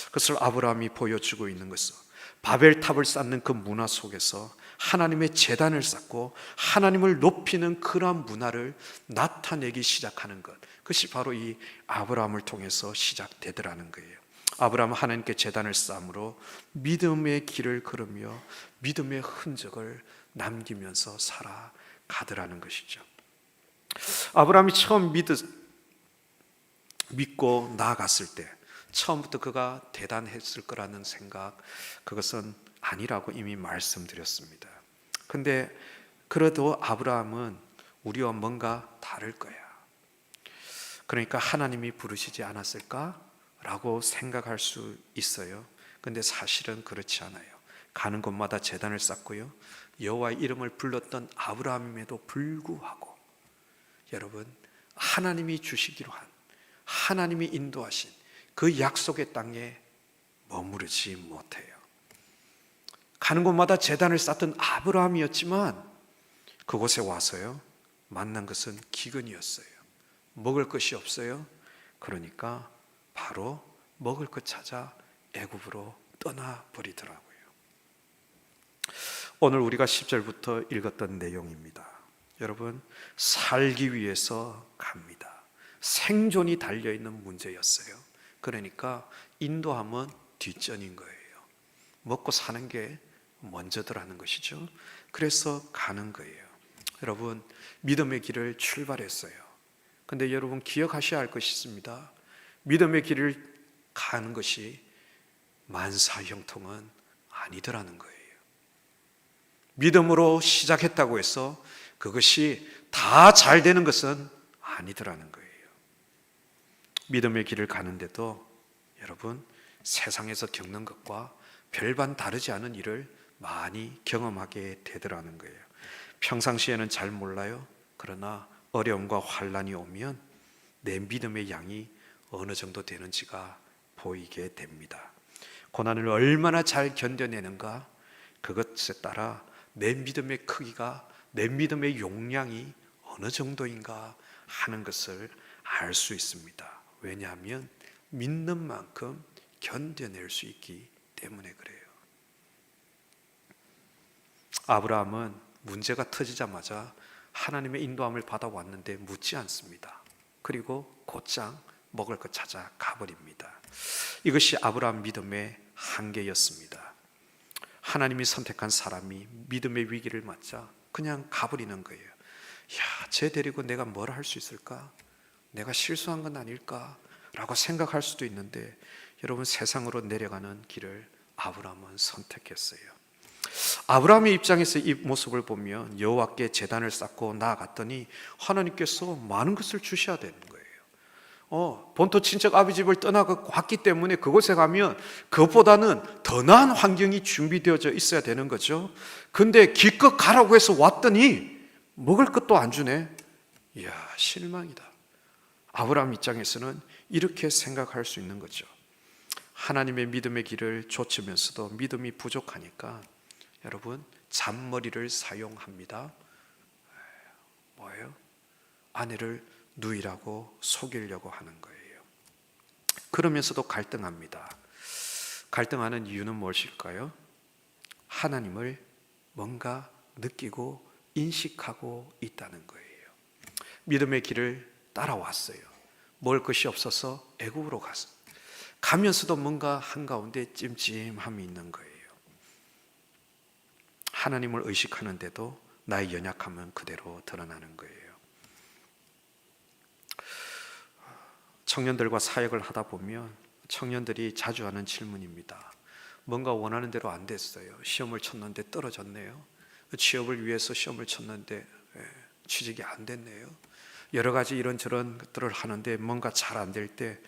그것을 아브라함이 보여주고 있는 것은 바벨탑을 쌓는 그 문화 속에서 하나님의 제단을 쌓고 하나님을 높이는 그러한 문화를 나타내기 시작하는 것, 그것이 바로 이 아브라함을 통해서 시작되더라는 거예요. 아브라함은 하나님께 제단을 쌓음으로 믿음의 길을 걸으며 믿음의 흔적을 남기면서 살아가더라는 것이죠. 아브라함이 처음 믿고 나아갔을 때 처음부터 그가 대단했을 거라는 생각, 그것은 아니라고 이미 말씀드렸습니다. 근데 그래도 아브라함은 우리와 뭔가 다를 거야, 그러니까 하나님이 부르시지 않았을까? 라고 생각할 수 있어요. 근데 사실은 그렇지 않아요. 가는 곳마다 제단을 쌓고요, 여호와의 이름을 불렀던 아브라함임에도 불구하고 여러분, 하나님이 주시기로 한, 하나님이 인도하신 그 약속의 땅에 머무르지 못해요. 가는 곳마다 제단을 쌓던 아브라함이었지만 그곳에 와서요, 만난 것은 기근이었어요. 먹을 것이 없어요. 그러니까 바로 먹을 것 찾아 애굽으로 떠나버리더라고요. 오늘 우리가 10절부터 읽었던 내용입니다. 여러분, 살기 위해서 갑니다. 생존이 달려있는 문제였어요. 그러니까 인도함은 뒷전인 거예요. 먹고 사는 게 먼저더라는 것이죠. 그래서 가는 거예요. 여러분, 믿음의 길을 출발했어요. 근데 여러분 기억하셔야 할 것이 있습니다. 믿음의 길을 가는 것이 만사형통은 아니더라는 거예요. 믿음으로 시작했다고 해서 그것이 다 잘 되는 것은 아니더라는 거예요. 믿음의 길을 가는데도 여러분, 세상에서 겪는 것과 별반 다르지 않은 일을 많이 경험하게 되더라는 거예요. 평상시에는 잘 몰라요. 그러나 어려움과 환난이 오면 내 믿음의 양이 어느 정도 되는지가 보이게 됩니다. 고난을 얼마나 잘 견뎌내는가, 그것에 따라 내 믿음의 크기가, 내 믿음의 용량이 어느 정도인가 하는 것을 알 수 있습니다. 왜냐하면 믿는 만큼 견뎌낼 수 있기 때문에 그래요. 아브라함은 문제가 터지자마자 하나님의 인도함을 받아왔는데 묻지 않습니다. 그리고 곧장 먹을 것 찾아 가버립니다. 이것이 아브라함 믿음의 한계였습니다. 하나님이 선택한 사람이 믿음의 위기를 맞자 그냥 가버리는 거예요. 야, 쟤 데리고 내가 뭘 할 수 있을까? 내가 실수한 건 아닐까? 라고 생각할 수도 있는데 여러분, 세상으로 내려가는 길을 아브라함은 선택했어요. 아브라함의 입장에서 이 모습을 보면 여호와께 제단을 쌓고 나아갔더니 하나님께서 많은 것을 주셔야 되는 거예요. 본토 친척 아비 집을 떠나고 왔기 때문에 그곳에 가면 그것보다는 더 나은 환경이 준비되어져 있어야 되는 거죠. 근데 기껏 가라고 해서 왔더니 먹을 것도 안 주네. 이야, 실망이다. 아브라함 입장에서는 이렇게 생각할 수 있는 거죠. 하나님의 믿음의 길을 좇으면서도 믿음이 부족하니까 여러분, 잔머리를 사용합니다. 뭐예요? 아내를 누이라고 속이려고 하는 거예요. 그러면서도 갈등합니다. 갈등하는 이유는 무엇일까요? 하나님을 뭔가 느끼고 인식하고 있다는 거예요. 믿음의 길을 따라왔어요. 먹을 것이 없어서 애굽으로 갔어요. 가면서도 뭔가 한가운데 찜찜함이 있는 거예요. 하나님을 의식하는데도 나의 연약함은 그대로 드러나는 거예요. 청년들과 사역을 하다 보면 청년들이 자주 하는 질문입니다. 뭔가 원하는 대로 안 됐어요. 시험을 쳤는데 떨어졌네요. 취업을 위해서 시험을 쳤는데 취직이 안 됐네요. 여러 가지 이런저런 것들을 하는데 뭔가 잘 안 될 때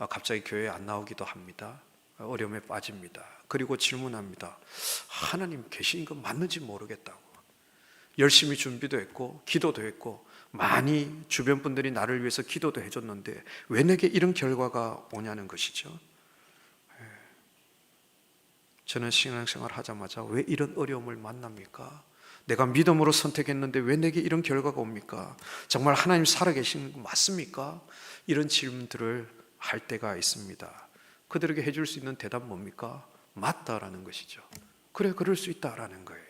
갑자기 교회에 안 나오기도 합니다. 어려움에 빠집니다. 그리고 질문합니다. 하나님 계신 거 맞는지 모르겠다고. 열심히 준비도 했고 기도도 했고 많이 주변 분들이 나를 위해서 기도도 해줬는데 왜 내게 이런 결과가 오냐는 것이죠. 저는 신앙생활 하자마자 왜 이런 어려움을 만납니까? 내가 믿음으로 선택했는데 왜 내게 이런 결과가 옵니까? 정말 하나님 살아계신 거 맞습니까? 이런 질문들을 할 때가 있습니다. 그들에게 해줄 수 있는 대답 뭡니까? 맞다라는 것이죠. 그래, 그럴 수 있다라는 거예요.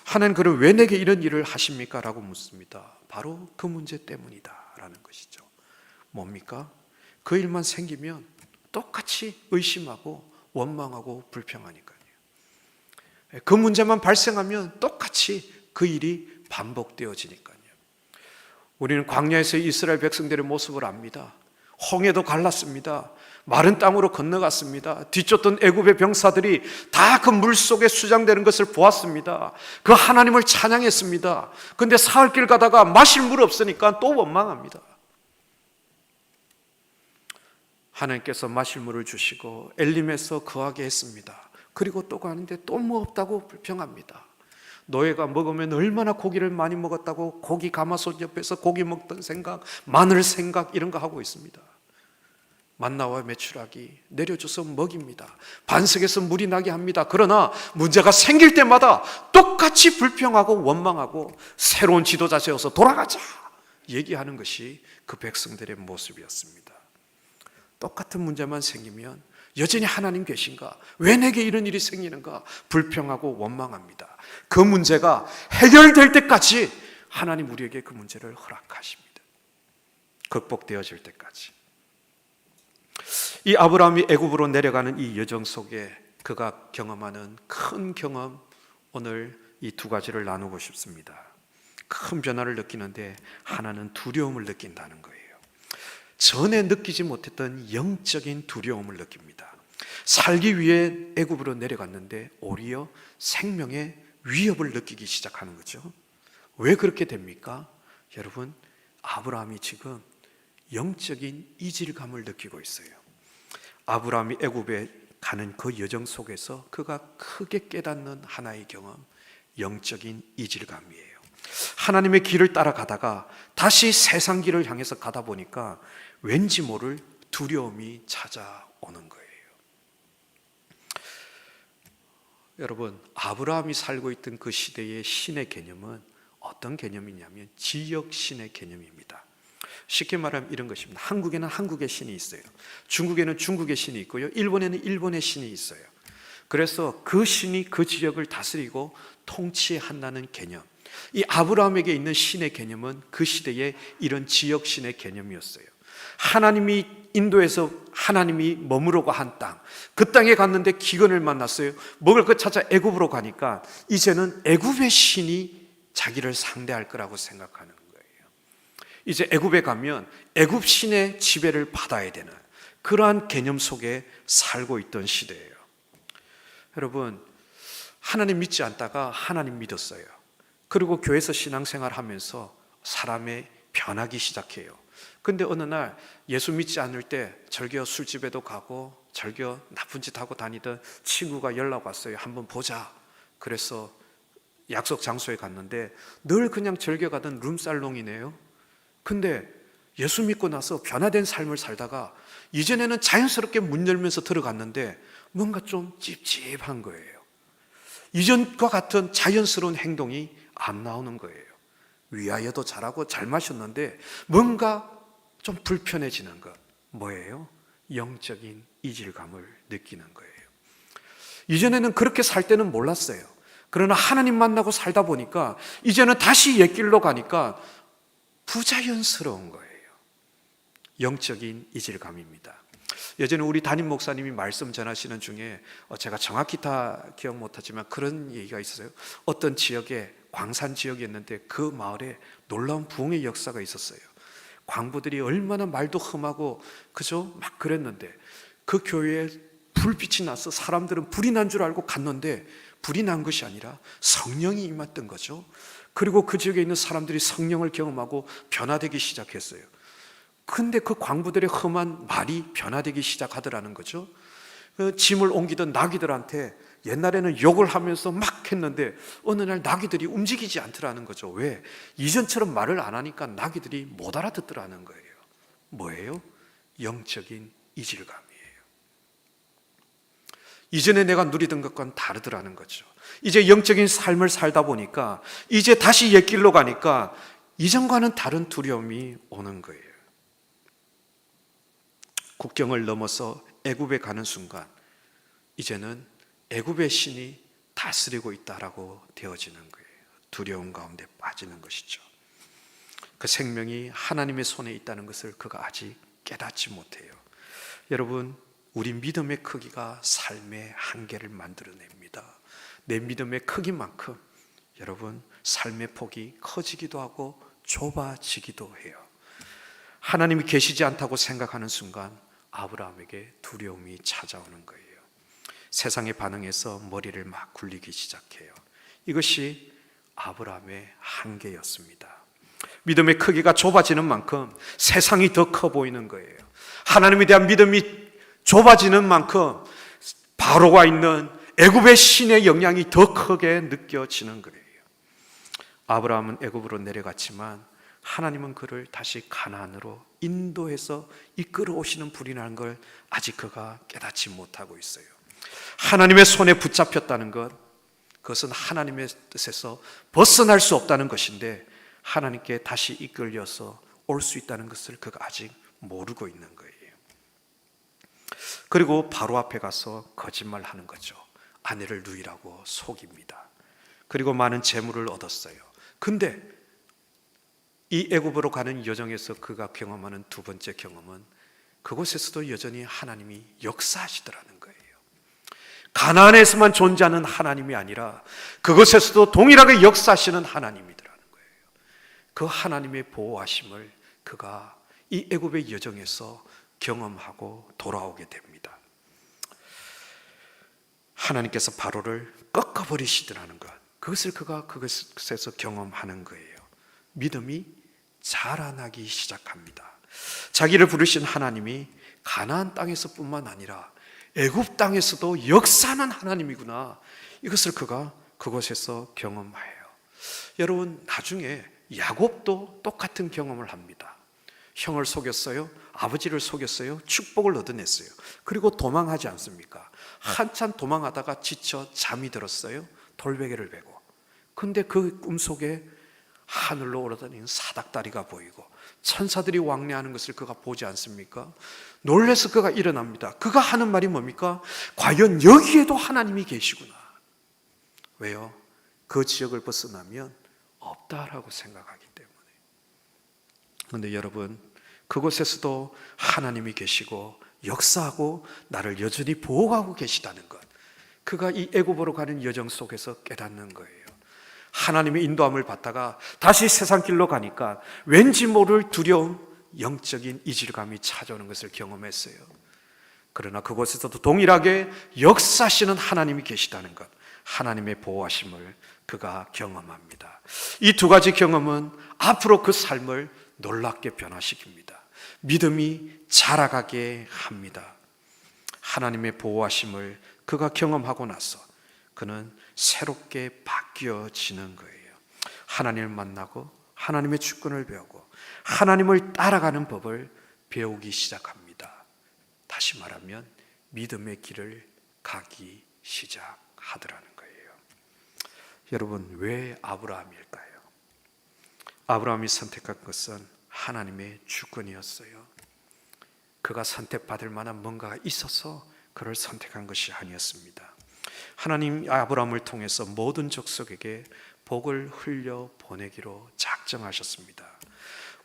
하나님 그럼 왜 내게 이런 일을 하십니까? 라고 묻습니다. 바로 그 문제 때문이다 라는 것이죠. 뭡니까? 그 일만 생기면 똑같이 의심하고 원망하고 불평하니까요. 그 문제만 발생하면 똑같이 그 일이 반복되어지니까요. 우리는 광야에서 이스라엘 백성들의 모습을 압니다. 홍해도 갈랐습니다. 마른 땅으로 건너갔습니다. 뒤쫓던 애굽의 병사들이 다 그 물속에 수장되는 것을 보았습니다. 그 하나님을 찬양했습니다. 그런데 사흘길 가다가 마실 물 없으니까 또 원망합니다. 하나님께서 마실 물을 주시고 엘림에서 거하게 했습니다. 그리고 또 가는데 또 뭐 없다고 불평합니다. 노예가 먹으면 얼마나 고기를 많이 먹었다고 고기 가마솥 옆에서 고기 먹던 생각, 마늘 생각 이런 거 하고 있습니다. 만나와 메추라기 내려줘서 먹입니다. 반석에서 물이 나게 합니다. 그러나 문제가 생길 때마다 똑같이 불평하고 원망하고 새로운 지도자 세워서 돌아가자 얘기하는 것이 그 백성들의 모습이었습니다. 똑같은 문제만 생기면 여전히 하나님 계신가? 왜 내게 이런 일이 생기는가? 불평하고 원망합니다. 그 문제가 해결될 때까지 하나님 우리에게 그 문제를 허락하십니다. 극복되어질 때까지. 이 아브라함이 애굽으로 내려가는 이 여정 속에 그가 경험하는 큰 경험, 오늘 이 두 가지를 나누고 싶습니다. 큰 변화를 느끼는데 하나는 두려움을 느낀다는 거예요. 전에 느끼지 못했던 영적인 두려움을 느낍니다. 살기 위해 애굽으로 내려갔는데 오히려 생명의 위협을 느끼기 시작하는 거죠. 왜 그렇게 됩니까? 여러분, 아브라함이 지금 영적인 이질감을 느끼고 있어요. 아브라함이 애굽에 가는 그 여정 속에서 그가 크게 깨닫는 하나의 경험, 영적인 이질감이에요. 하나님의 길을 따라가다가 다시 세상 길을 향해서 가다 보니까 왠지 모를 두려움이 찾아오는 거예요. 여러분, 아브라함이 살고 있던 그 시대의 신의 개념은 어떤 개념이냐면 지역신의 개념입니다. 쉽게 말하면 이런 것입니다. 한국에는 한국의 신이 있어요. 중국에는 중국의 신이 있고요. 일본에는 일본의 신이 있어요. 그래서 그 신이 그 지역을 다스리고 통치한다는 개념. 이 아브라함에게 있는 신의 개념은 그 시대의 이런 지역신의 개념이었어요. 하나님이 인도에서 하나님이 머무르고 한 땅, 그 땅에 갔는데 기근을 만났어요. 먹을 것 찾아 애굽으로 가니까 이제는 애굽의 신이 자기를 상대할 거라고 생각하는 거예요. 이제 애굽에 가면 애굽 신의 지배를 받아야 되는 그러한 개념 속에 살고 있던 시대예요. 여러분, 하나님 믿지 않다가 하나님 믿었어요. 그리고 교회에서 신앙생활 하면서 사람의 변하기 시작해요. 근데 어느 날 예수 믿지 않을 때 절교 술집에도 가고 절교 나쁜 짓 하고 다니던 친구가 연락 왔어요. 한번 보자. 그래서 약속 장소에 갔는데 늘 그냥 절교 가던 룸살롱이네요. 근데 예수 믿고 나서 변화된 삶을 살다가 이전에는 자연스럽게 문 열면서 들어갔는데 뭔가 좀 찝찝한 거예요. 이전과 같은 자연스러운 행동이 안 나오는 거예요. 위하여도 잘하고 잘 마셨는데 뭔가 좀 불편해지는 것. 뭐예요? 영적인 이질감을 느끼는 거예요. 이전에는 그렇게 살 때는 몰랐어요. 그러나 하나님 만나고 살다 보니까 이제는 다시 옛길로 가니까 부자연스러운 거예요. 영적인 이질감입니다. 예전에 우리 담임 목사님이 말씀 전하시는 중에 제가 정확히 다 기억 못하지만 그런 얘기가 있었어요. 어떤 지역에 광산 지역이었는데 그 마을에 놀라운 부흥의 역사가 있었어요. 광부들이 얼마나 말도 험하고 그죠? 막 그랬는데 그 교회에 불빛이 나서 사람들은 불이 난 줄 알고 갔는데 불이 난 것이 아니라 성령이 임했던 거죠. 그리고 그 지역에 있는 사람들이 성령을 경험하고 변화되기 시작했어요. 근데 그 광부들의 험한 말이 변화되기 시작하더라는 거죠. 그 짐을 옮기던 나귀들한테 옛날에는 욕을 하면서 막 했는데 어느 날 나귀들이 움직이지 않더라는 거죠. 왜? 이전처럼 말을 안 하니까 나귀들이 못 알아듣더라는 거예요. 뭐예요? 영적인 이질감이에요. 이전에 내가 누리던 것과는 다르더라는 거죠. 이제 영적인 삶을 살다 보니까 이제 다시 옛길로 가니까 이전과는 다른 두려움이 오는 거예요. 국경을 넘어서 애굽에 가는 순간 이제는 애굽의 신이 다스리고 있다라고 되어지는 거예요. 두려움 가운데 빠지는 것이죠. 그 생명이 하나님의 손에 있다는 것을 그가 아직 깨닫지 못해요. 여러분, 우리 믿음의 크기가 삶의 한계를 만들어냅니다. 내 믿음의 크기만큼 여러분 삶의 폭이 커지기도 하고 좁아지기도 해요. 하나님이 계시지 않다고 생각하는 순간 아브라함에게 두려움이 찾아오는 거예요. 세상에 반응해서 머리를 막 굴리기 시작해요. 이것이 아브라함의 한계였습니다. 믿음의 크기가 좁아지는 만큼 세상이 더 커 보이는 거예요. 하나님에 대한 믿음이 좁아지는 만큼 바로가 있는 애굽의 신의 영향이 더 크게 느껴지는 거예요. 아브라함은 애굽으로 내려갔지만 하나님은 그를 다시 가나안으로 인도해서 이끌어 오시는 분이라는 걸 아직 그가 깨닫지 못하고 있어요. 하나님의 손에 붙잡혔다는 것, 그것은 하나님의 뜻에서 벗어날 수 없다는 것인데 하나님께 다시 이끌려서 올 수 있다는 것을 그가 아직 모르고 있는 거예요. 그리고 바로 앞에 가서 거짓말하는 거죠. 아내를 누이라고 속입니다. 그리고 많은 재물을 얻었어요. 근데 이 애굽으로 가는 여정에서 그가 경험하는 두 번째 경험은 그곳에서도 여전히 하나님이 역사하시더라는 거예요. 가나안에서만 존재하는 하나님이 아니라 그곳에서도 동일하게 역사하시는 하나님이더라는 거예요. 그 하나님의 보호하심을 그가 이 애굽의 여정에서 경험하고 돌아오게 됩니다. 하나님께서 바로를 꺾어버리시더라는 것, 그것을 그가 그것에서 경험하는 거예요. 믿음이 자라나기 시작합니다. 자기를 부르신 하나님이 가나안 땅에서뿐만 아니라 애굽 땅에서도 역사하는 하나님이구나, 이것을 그가 그곳에서 경험해요. 여러분, 나중에 야곱도 똑같은 경험을 합니다. 형을 속였어요, 아버지를 속였어요, 축복을 얻어냈어요. 그리고 도망하지 않습니까? 한참 도망하다가 지쳐 잠이 들었어요. 돌베개를 베고. 근데 그 꿈속에 하늘로 올라다니는 사닥다리가 보이고 천사들이 왕래하는 것을 그가 보지 않습니까? 놀라서 그가 일어납니다. 그가 하는 말이 뭡니까? 과연 여기에도 하나님이 계시구나. 왜요? 그 지역을 벗어나면 없다라고 생각하기 때문에. 그런데 여러분, 그곳에서도 하나님이 계시고 역사하고 나를 여전히 보호하고 계시다는 것, 그가 이 애굽으로 가는 여정 속에서 깨닫는 거예요. 하나님의 인도함을 받다가 다시 세상 길로 가니까 왠지 모를 두려움, 영적인 이질감이 찾아오는 것을 경험했어요. 그러나 그곳에서도 동일하게 역사하시는 하나님이 계시다는 것, 하나님의 보호하심을 그가 경험합니다. 이 두 가지 경험은 앞으로 그 삶을 놀랍게 변화시킵니다. 믿음이 자라가게 합니다. 하나님의 보호하심을 그가 경험하고 나서 그는 새롭게 바뀌어지는 거예요. 하나님을 만나고 하나님의 주권을 배우고 하나님을 따라가는 법을 배우기 시작합니다. 다시 말하면 믿음의 길을 가기 시작하더라는 거예요. 여러분, 왜 아브라함일까요? 아브라함이 선택한 것은 하나님의 주권이었어요. 그가 선택받을 만한 뭔가가 있어서 그를 선택한 것이 아니었습니다. 하나님 아브라함을 통해서 모든 족속에게 복을 흘려 보내기로 작정하셨습니다.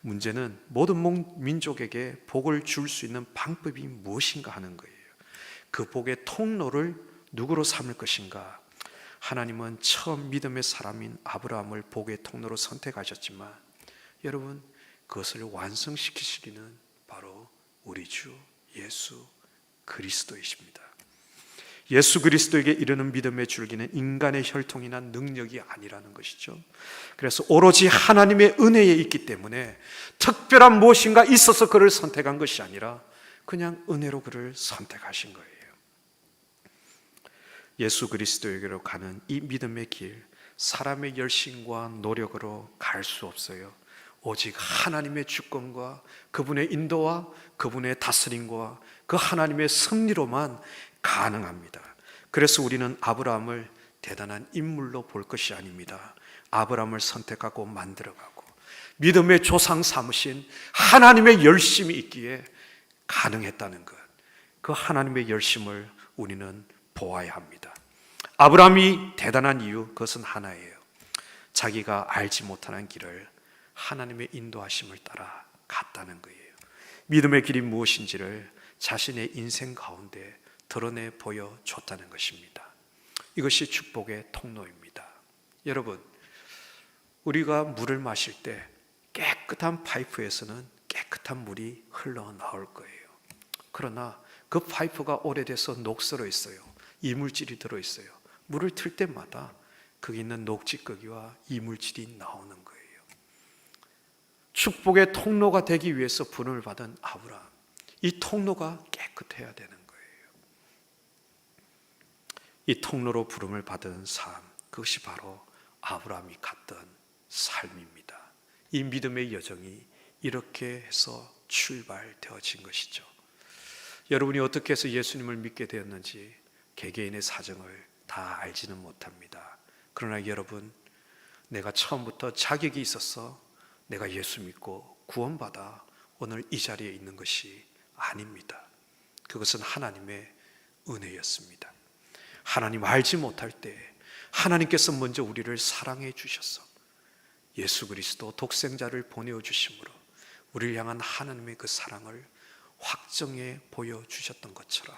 문제는 모든 민족에게 복을 줄 수 있는 방법이 무엇인가 하는 거예요. 그 복의 통로를 누구로 삼을 것인가? 하나님은 처음 믿음의 사람인 아브라함을 복의 통로로 선택하셨지만 여러분, 그것을 완성시키시리는 바로 우리 주 예수 그리스도이십니다. 예수 그리스도에게 이르는 믿음의 줄기는 인간의 혈통이나 능력이 아니라는 것이죠. 그래서 오로지 하나님의 은혜에 있기 때문에 특별한 무엇인가 있어서 그를 선택한 것이 아니라 그냥 은혜로 그를 선택하신 거예요. 예수 그리스도에게로 가는 이 믿음의 길, 사람의 열심과 노력으로 갈 수 없어요. 오직 하나님의 주권과 그분의 인도와 그분의 다스림과 그 하나님의 섭리로만 가능합니다. 그래서 우리는 아브라함을 대단한 인물로 볼 것이 아닙니다. 아브라함을 선택하고 만들어가고 믿음의 조상 삼으신 하나님의 열심이 있기에 가능했다는 것, 그 하나님의 열심을 우리는 보아야 합니다. 아브라함이 대단한 이유, 그것은 하나예요. 자기가 알지 못하는 길을 하나님의 인도하심을 따라 갔다는 거예요. 믿음의 길이 무엇인지를 자신의 인생 가운데 드러내 보여줬다는 것입니다. 이것이 축복의 통로입니다. 여러분, 우리가 물을 마실 때 깨끗한 파이프에서는 깨끗한 물이 흘러나올 거예요. 그러나 그 파이프가 오래돼서 녹슬어 있어요. 이물질이 들어있어요. 물을 틀 때마다 거기 있는 녹지거기와 이물질이 나오는 거예요. 축복의 통로가 되기 위해서 부름을 받은 아브라함, 이 통로가 깨끗해야 되는 거예요. 이 통로로 부름을 받은 삶, 그것이 바로 아브라함이 갔던 삶입니다. 이 믿음의 여정이 이렇게 해서 출발되어진 것이죠. 여러분이 어떻게 해서 예수님을 믿게 되었는지 개개인의 사정을 다 알지는 못합니다. 그러나 여러분, 내가 처음부터 자격이 있어서 내가 예수 믿고 구원받아 오늘 이 자리에 있는 것이 아닙니다. 그것은 하나님의 은혜였습니다. 하나님 알지 못할 때 하나님께서 먼저 우리를 사랑해 주셔서 예수 그리스도 독생자를 보내어 주심으로 우리를 향한 하나님의 그 사랑을 확정해 보여주셨던 것처럼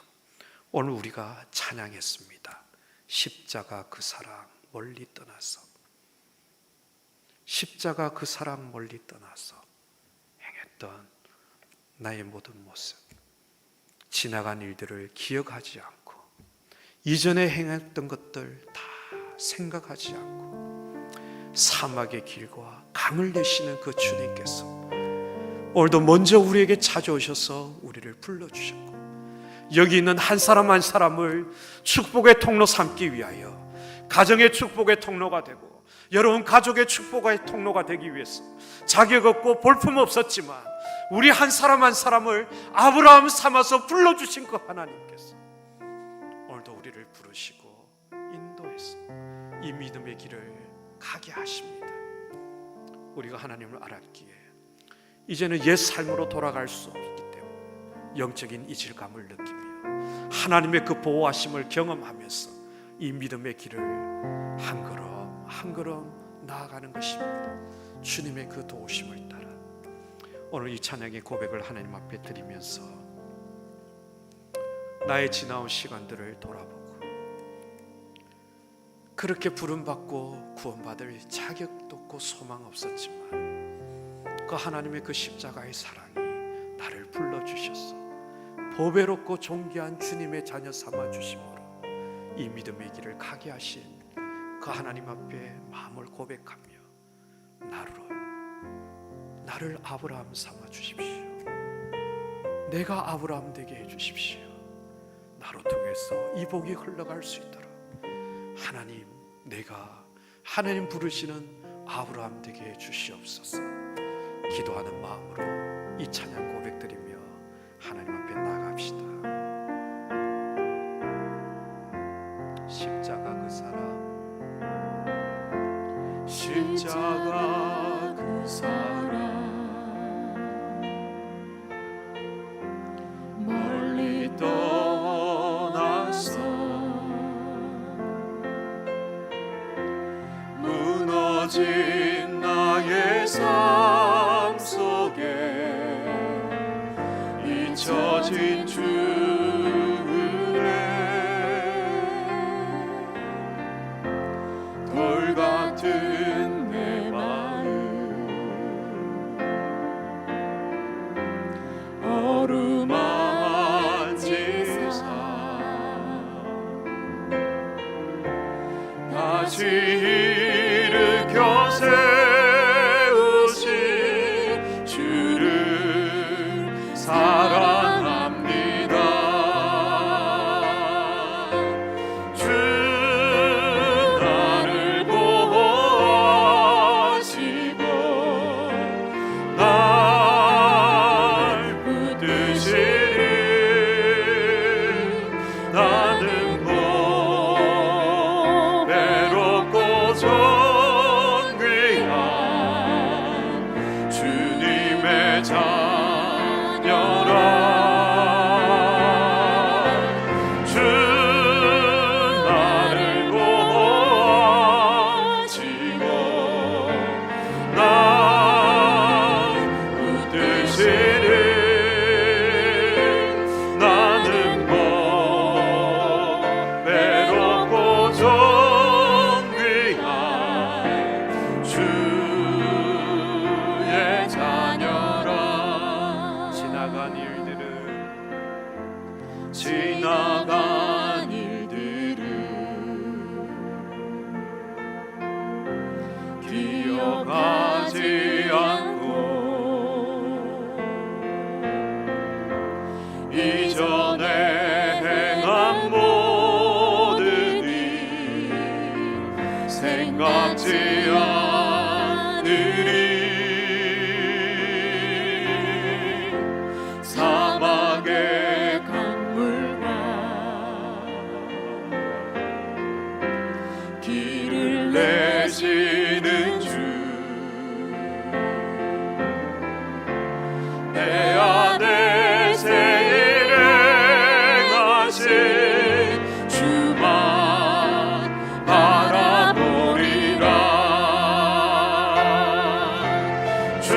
오늘 우리가 찬양했습니다. 십자가 그 사랑 멀리 떠나서, 십자가 그 사랑 멀리 떠나서 행했던 나의 모든 모습, 지나간 일들을 기억하지 않고 이전에 행했던 것들 다 생각하지 않고 사막의 길과 강을 내시는 그 주님께서 오늘도 먼저 우리에게 찾아오셔서 우리를 불러주셨고, 여기 있는 한 사람 한 사람을 축복의 통로 삼기 위하여 가정의 축복의 통로가 되고 여러분 가족의 축복의 통로가 되기 위해서 자격 없고 볼품 없었지만 우리 한 사람 한 사람을 아브라함 삼아서 불러주신 그 하나님께서 오늘도 우리를 부르시고 인도해서 이 믿음의 길을 가게 하십니다. 우리가 하나님을 알았기에 이제는 옛 삶으로 돌아갈 수 없기 때문에 영적인 이질감을 느끼며 하나님의 그 보호하심을 경험하면서 이 믿음의 길을 한 걸음 한 걸음 나아가는 것입니다. 주님의 그 도우심을 따라 오늘 이 찬양의 고백을 하나님 앞에 드리면서 나의 지나온 시간들을 돌아보고 그렇게 부름받고 구원받을 자격도 없고 소망 없었지만 그 하나님의 그 십자가의 사랑이 나를 불러주셔서 보배롭고 존귀한 주님의 자녀 삼아주심으로 이 믿음의 길을 가게 하신 그 하나님 앞에 마음을 고백하며 나를 아브라함 삼아주십시오. 내가 아브라함 되게 해주십시오. 나로 통해서 이 복이 흘러갈 수 있도록 하나님, 내가 하나님 부르시는 아브라함 되게 해주시옵소서. 기도하는 마음으로 이 찬양 고백드리며 하나님 앞에 나갑시다. 십자가 그 사랑, 십자가 그 사랑 주님의 자녀라. 주 나를 보아주시고 날 붙드시리. 나는 뭐 외롭고 존귀한 주의 자녀라. 지나간 일들은 기억하지 않고 이전에 행한 모든 일 생각지 않으리. 사막의 강물과 길을 내시는 주, 내 안에 새 일 행하신 주만 바라보리라. 주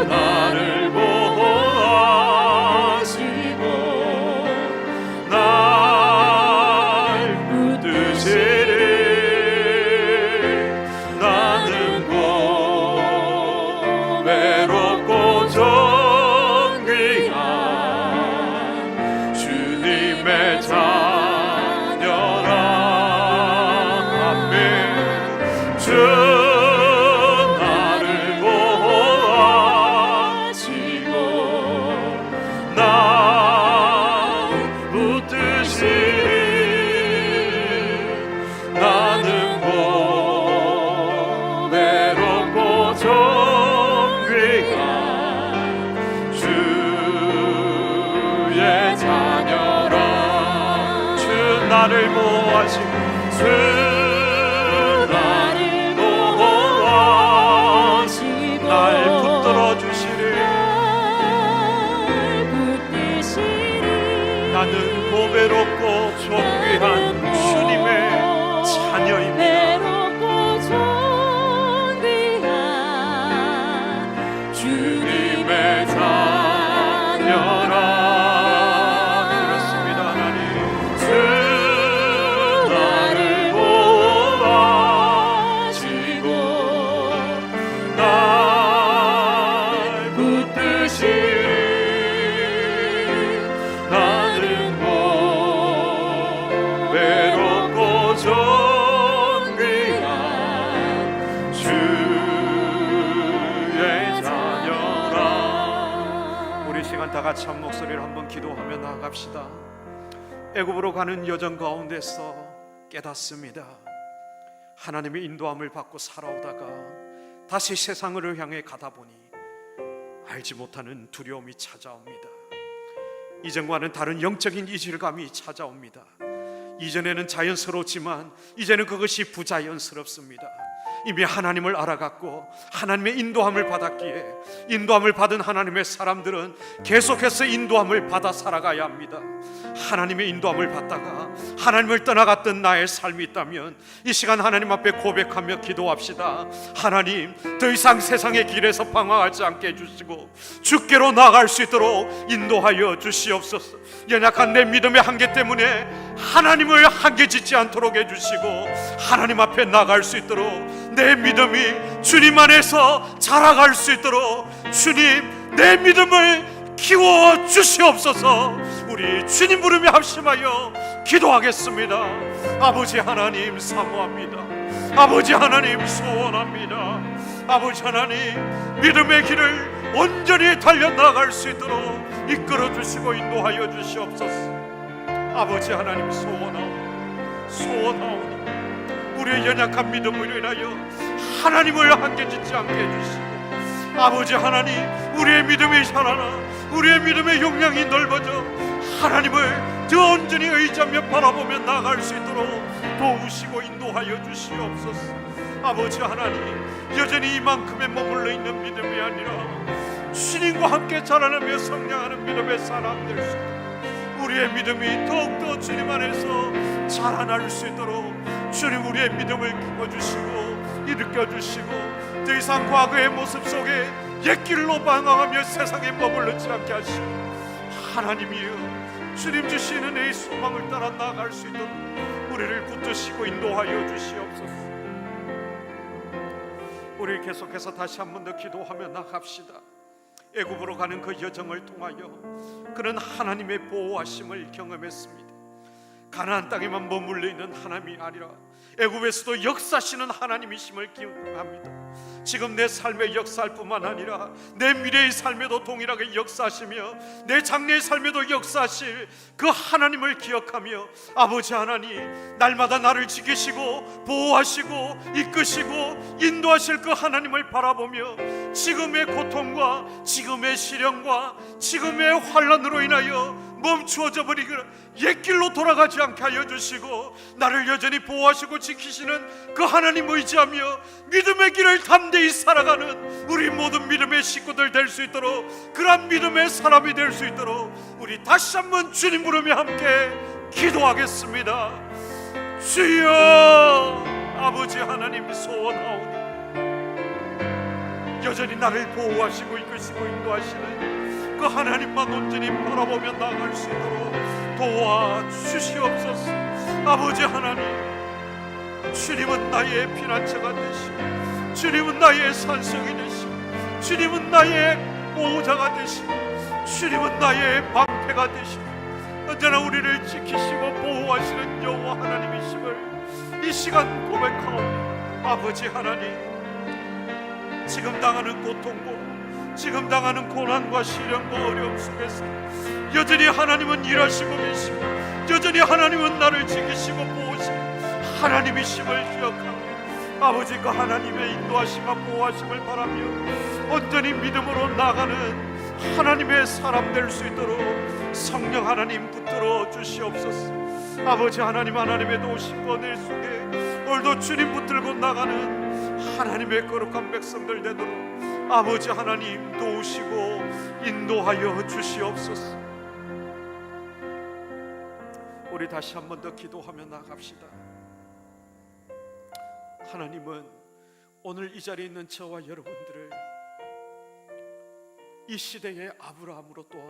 나를 보호하시고 날 붙드시리. 나는 곧 외롭고 존귀한 주님의 자녀라. 아멘. 주 나를 보호하시고 날 붙드시리. 나는 곧 외롭고 존귀한 주의 자녀라. 주 나를 보호하시고 주 나를 보호하시고 날 붙들어 주시리. 나는 고배롭고 존귀한 주님의 자녀입니다. 주님의 자녀라. 그렇습니다. 하나님 주 나를 보호하시고 날 붙드시리. 나는 곧 외롭고 존귀한 주의 자녀라. 우리 시간 다 같이 한 목소리를 한번 기도하며 나아갑시다. 애굽으로 가는 여정 가운데서 깨닫습니다. 하나님의 인도함을 받고 살아오다가 다시 세상을 향해 가다 보니 알지 못하는 두려움이 찾아옵니다. 이전과는 다른 영적인 이질감이 찾아옵니다. 이전에는 자연스러웠지만 이제는 그것이 부자연스럽습니다. 이미 하나님을 알아갔고 하나님의 인도함을 받았기에 인도함을 받은 하나님의 사람들은 계속해서 인도함을 받아 살아가야 합니다. 하나님의 인도함을 받다가 하나님을 떠나갔던 나의 삶이 있다면 이 시간 하나님 앞에 고백하며 기도합시다. 하나님, 더 이상 세상의 길에서 방황하지 않게 해주시고 주께로 나아갈 수 있도록 인도하여 주시옵소서. 연약한 내 믿음의 한계 때문에 하나님을 한계짓지 않도록 해주시고 하나님 앞에 나아갈 수 있도록 내 믿음이 주님 안에서 자라갈 수 있도록 주님, 내 믿음을 키워 주시옵소서. 우리 주님 부르며 합심하여 기도하겠습니다. 아버지 하나님 사모합니다. 아버지 하나님 소원합니다. 아버지 하나님, 믿음의 길을 온전히 달려나갈 수 있도록 이끌어 주시고 인도하여 주시옵소서. 아버지 하나님 소원하오니 우리의 연약한 믿음을 인하여 하나님을 한계짓지 않게 해주시고, 아버지 하나님, 우리의 믿음이 자라나 우리의 믿음의 용량이 넓어져 하나님을 더 온전히 의지하며 바라보며 나아갈 수 있도록 도우시고 인도하여 주시옵소서. 아버지 하나님, 여전히 이만큼에 머물러 있는 믿음이 아니라 주님과 함께 자라나며 성장하는 믿음의 사람 될 수 있도록, 우리의 믿음이 더욱더 주님 안에서 자라날 수 있도록 주님 우리의 믿음을 키워주시고 일으켜주시고, 더 이상 과거의 모습 속에 옛길로 방황하며 세상에 머물르지 않게 하시고, 하나님이여 주님 주시는 이 소망을 따라 나아갈 수 있도록 우리를 붙드시고 인도하여 주시옵소서. 우리 계속해서 다시 한 번 더 기도하며 나갑시다. 애굽으로 가는 그 여정을 통하여 그는 하나님의 보호하심을 경험했습니다. 가나안 땅에만 머물러 있는 하나님이 아니라 애굽에서도 역사하시는 하나님이심을 기억합니다. 지금 내 삶의 역사할 뿐만 아니라 내 미래의 삶에도 동일하게 역사하시며 내 장래의 삶에도 역사하실 그 하나님을 기억하며, 아버지 하나님, 날마다 나를 지키시고 보호하시고 이끄시고 인도하실 그 하나님을 바라보며 지금의 고통과 지금의 시련과 지금의 환난으로 인하여 멈추어져 버리고 옛길로 돌아가지 않게 하여 주시고, 나를 여전히 보호하시고 지키시는 그 하나님 의지하며 믿음의 길을 담대히 살아가는 우리 모든 믿음의 식구들 될 수 있도록, 그런 믿음의 사람이 될 수 있도록 우리 다시 한번 주님 부르며 함께 기도하겠습니다. 주여, 아버지 하나님 소원하오니 여전히 나를 보호하시고 이끄시고 인도하시는 그 하나님만 온전히 바라보며 나아갈 수 있도록 도와주시옵소서. 아버지 하나님, 주님은 나의 피난처가 되시고 주님은 나의 산성이 되시고 주님은 나의 보호자가 되시고 주님은 나의 방패가 되시고 언제나 우리를 지키시고 보호하시는 여호와 하나님이심을 이 시간 고백하오니, 아버지 하나님, 지금 당하는 고통과 지금 당하는 고난과 시련과 어려움 속에서 여전히 하나님은 일하시고 계시고 여전히 하나님은 나를 지키시고 보호하시는 하나님이심을 기억하고, 아버지 그 하나님의 인도하심과 보호하심을 바라며 온전히 믿음으로 나가는 하나님의 사람 될 수 있도록 성령 하나님 붙들어 주시옵소서. 아버지 하나님, 하나님의 도우신 권위 속에 오늘도 주님 붙들고 나가는 하나님의 거룩한 백성들 되도록 아버지 하나님 도우시고 인도하여 주시옵소서. 우리 다시 한 번 더 기도하며 나갑시다. 하나님은 오늘 이 자리에 있는 저와 여러분들을 이 시대의 아브라함으로 또한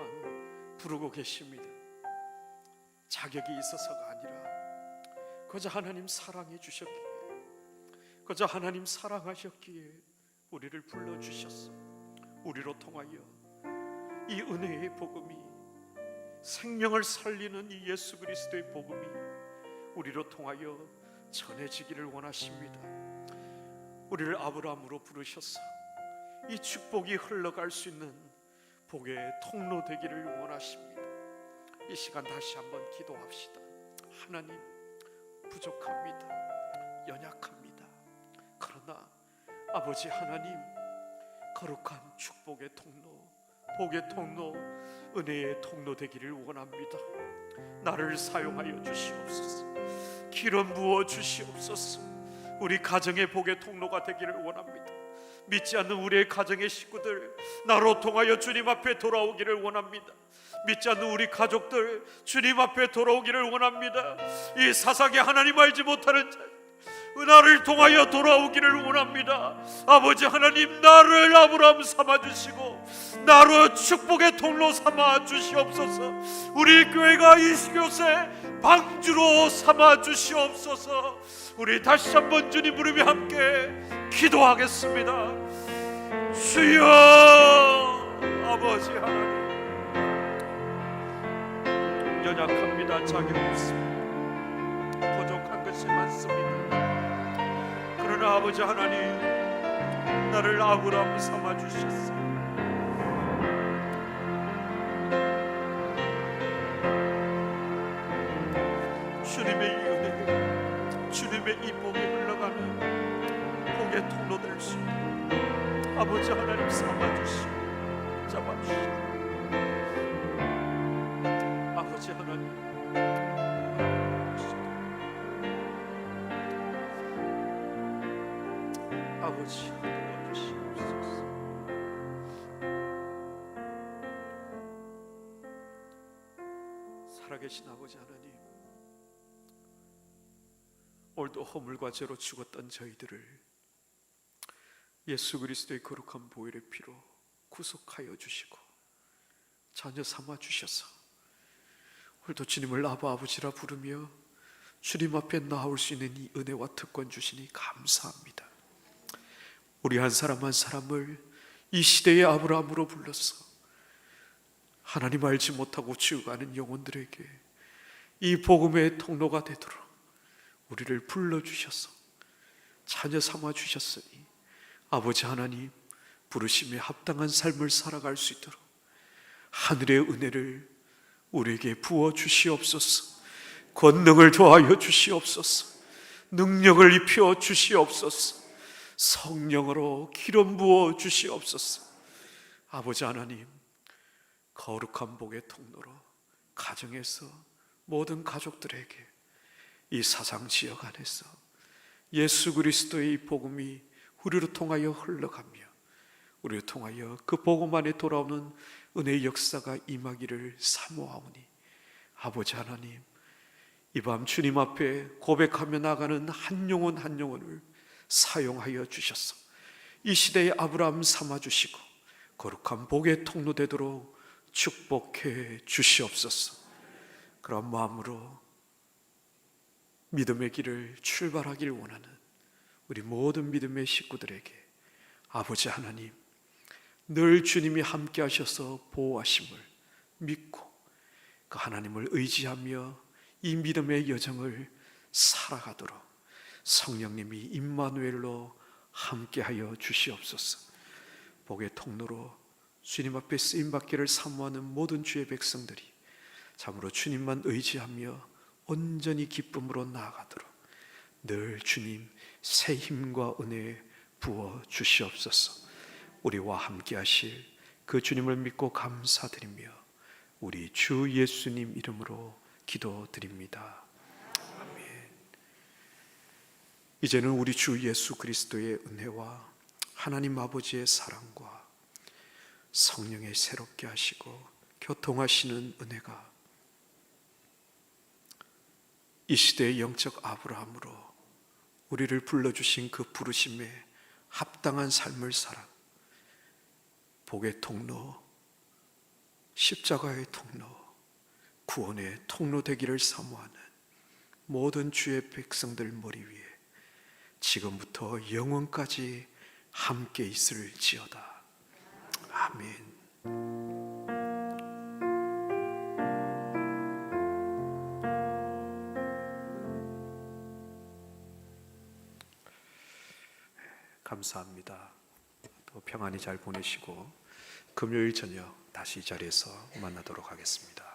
부르고 계십니다. 자격이 있어서가 아니라 그저 하나님 사랑해 주셨기에, 그저 하나님 사랑하셨기에 우리를 불러주셨어. 우리로 통하여 이 은혜의 복음이, 생명을 살리는 이 예수 그리스도의 복음이 우리로 통하여 전해지기를 원하십니다. 우리를 아브라함으로 부르셔서 이 축복이 흘러갈 수 있는 복의 통로 되기를 원하십니다. 이 시간 다시 한번 기도합시다. 하나님, 부족합니다. 연약합니다. 그러나 아버지 하나님, 거룩한 축복의 통로, 복의 통로, 은혜의 통로 되기를 원합니다. 나를 사용하여 주시옵소서. 기름 부어 주시옵소서. 우리 가정의 복의 통로가 되기를 원합니다. 믿지 않는 우리의 가정의 식구들 나로 통하여 주님 앞에 돌아오기를 원합니다. 믿지 않는 우리 가족들 주님 앞에 돌아오기를 원합니다. 이 사사기 하나님 알지 못하는 자 나를 통하여 돌아오기를 원합니다. 아버지 하나님, 나를 아브라함 삼아주시고 나로 축복의 통로 삼아주시옵소서. 우리 교회가 이곳에 방주로 삼아주시옵소서. 우리 다시 한번 주님 부르며 함께 기도하겠습니다. 주여, 아버지 하나님, 연약합니다. 자격 없습니다. 부족한 것이 많습니다. 그러나 아버지 하나님, 나를 아브라함 삼아주셨어요. 주님의 이 은혜, 주님의 이 복이 흘러가는 복의 통로 될 수 있도록 아버지 하나님 삼아주시고 잡아주시고, 아버지 하나님, 아버지 도와주시옵소서. 살아계신 아버지 하나님, 오늘도 허물과 죄로 죽었던 저희들을 예수 그리스도의 거룩한 보혈의 피로 구속하여 주시고 자녀 삼아 주셔서 오늘도 주님을 아바 아버지라 부르며 주님 앞에 나올 수 있는 이 은혜와 특권 주시니 감사합니다. 우리 한 사람 한 사람을 이 시대의 아브라함으로 불러서 하나님 알지 못하고 죽어가는 영혼들에게 이 복음의 통로가 되도록 우리를 불러주셔서 자녀 삼아 주셨으니 아버지 하나님, 부르심에 합당한 삶을 살아갈 수 있도록 하늘의 은혜를 우리에게 부어 주시옵소서. 권능을 더하여 주시옵소서. 능력을 입혀 주시옵소서. 성령으로 기름 부어 주시옵소서. 아버지 하나님, 거룩한 복의 통로로 가정에서 모든 가족들에게 이 사상 지역 안에서 예수 그리스도의 복음이 우리로 통하여 흘러가며 우리로 통하여 그 복음 안에 돌아오는 은혜의 역사가 임하기를 사모하오니 아버지 하나님, 이 밤 주님 앞에 고백하며 나가는 한 영혼 한 영혼을 사용하여 주셔서 이 시대의 아브라함 삼아주시고 거룩한 복의 통로 되도록 축복해 주시옵소서. 그런 마음으로 믿음의 길을 출발하길 원하는 우리 모든 믿음의 식구들에게 아버지 하나님, 늘 주님이 함께 하셔서 보호하심을 믿고 그 하나님을 의지하며 이 믿음의 여정을 살아가도록 성령님이 임마누엘로 함께하여 주시옵소서. 복의 통로로 주님 앞에 쓰임받기를 사모하는 모든 주의 백성들이 참으로 주님만 의지하며 온전히 기쁨으로 나아가도록 늘 주님 새 힘과 은혜 부어 주시옵소서. 우리와 함께 하실 그 주님을 믿고 감사드리며 우리 주 예수님 이름으로 기도드립니다. 아멘. 이제는 우리 주 예수 그리스도의 은혜와 하나님 아버지의 사랑과 성령의 새롭게 하시고 교통하시는 은혜가 이 시대의 영적 아브라함으로 우리를 불러주신 그 부르심에 합당한 삶을 살아 복의 통로, 십자가의 통로, 구원의 통로 되기를 사모하는 모든 주의 백성들 머리 위에 지금부터 영원까지 함께 있을지어다. 아멘. 감사합니다. 또 평안히 잘 보내시고 금요일 저녁 다시 이 자리에서 만나도록 하겠습니다.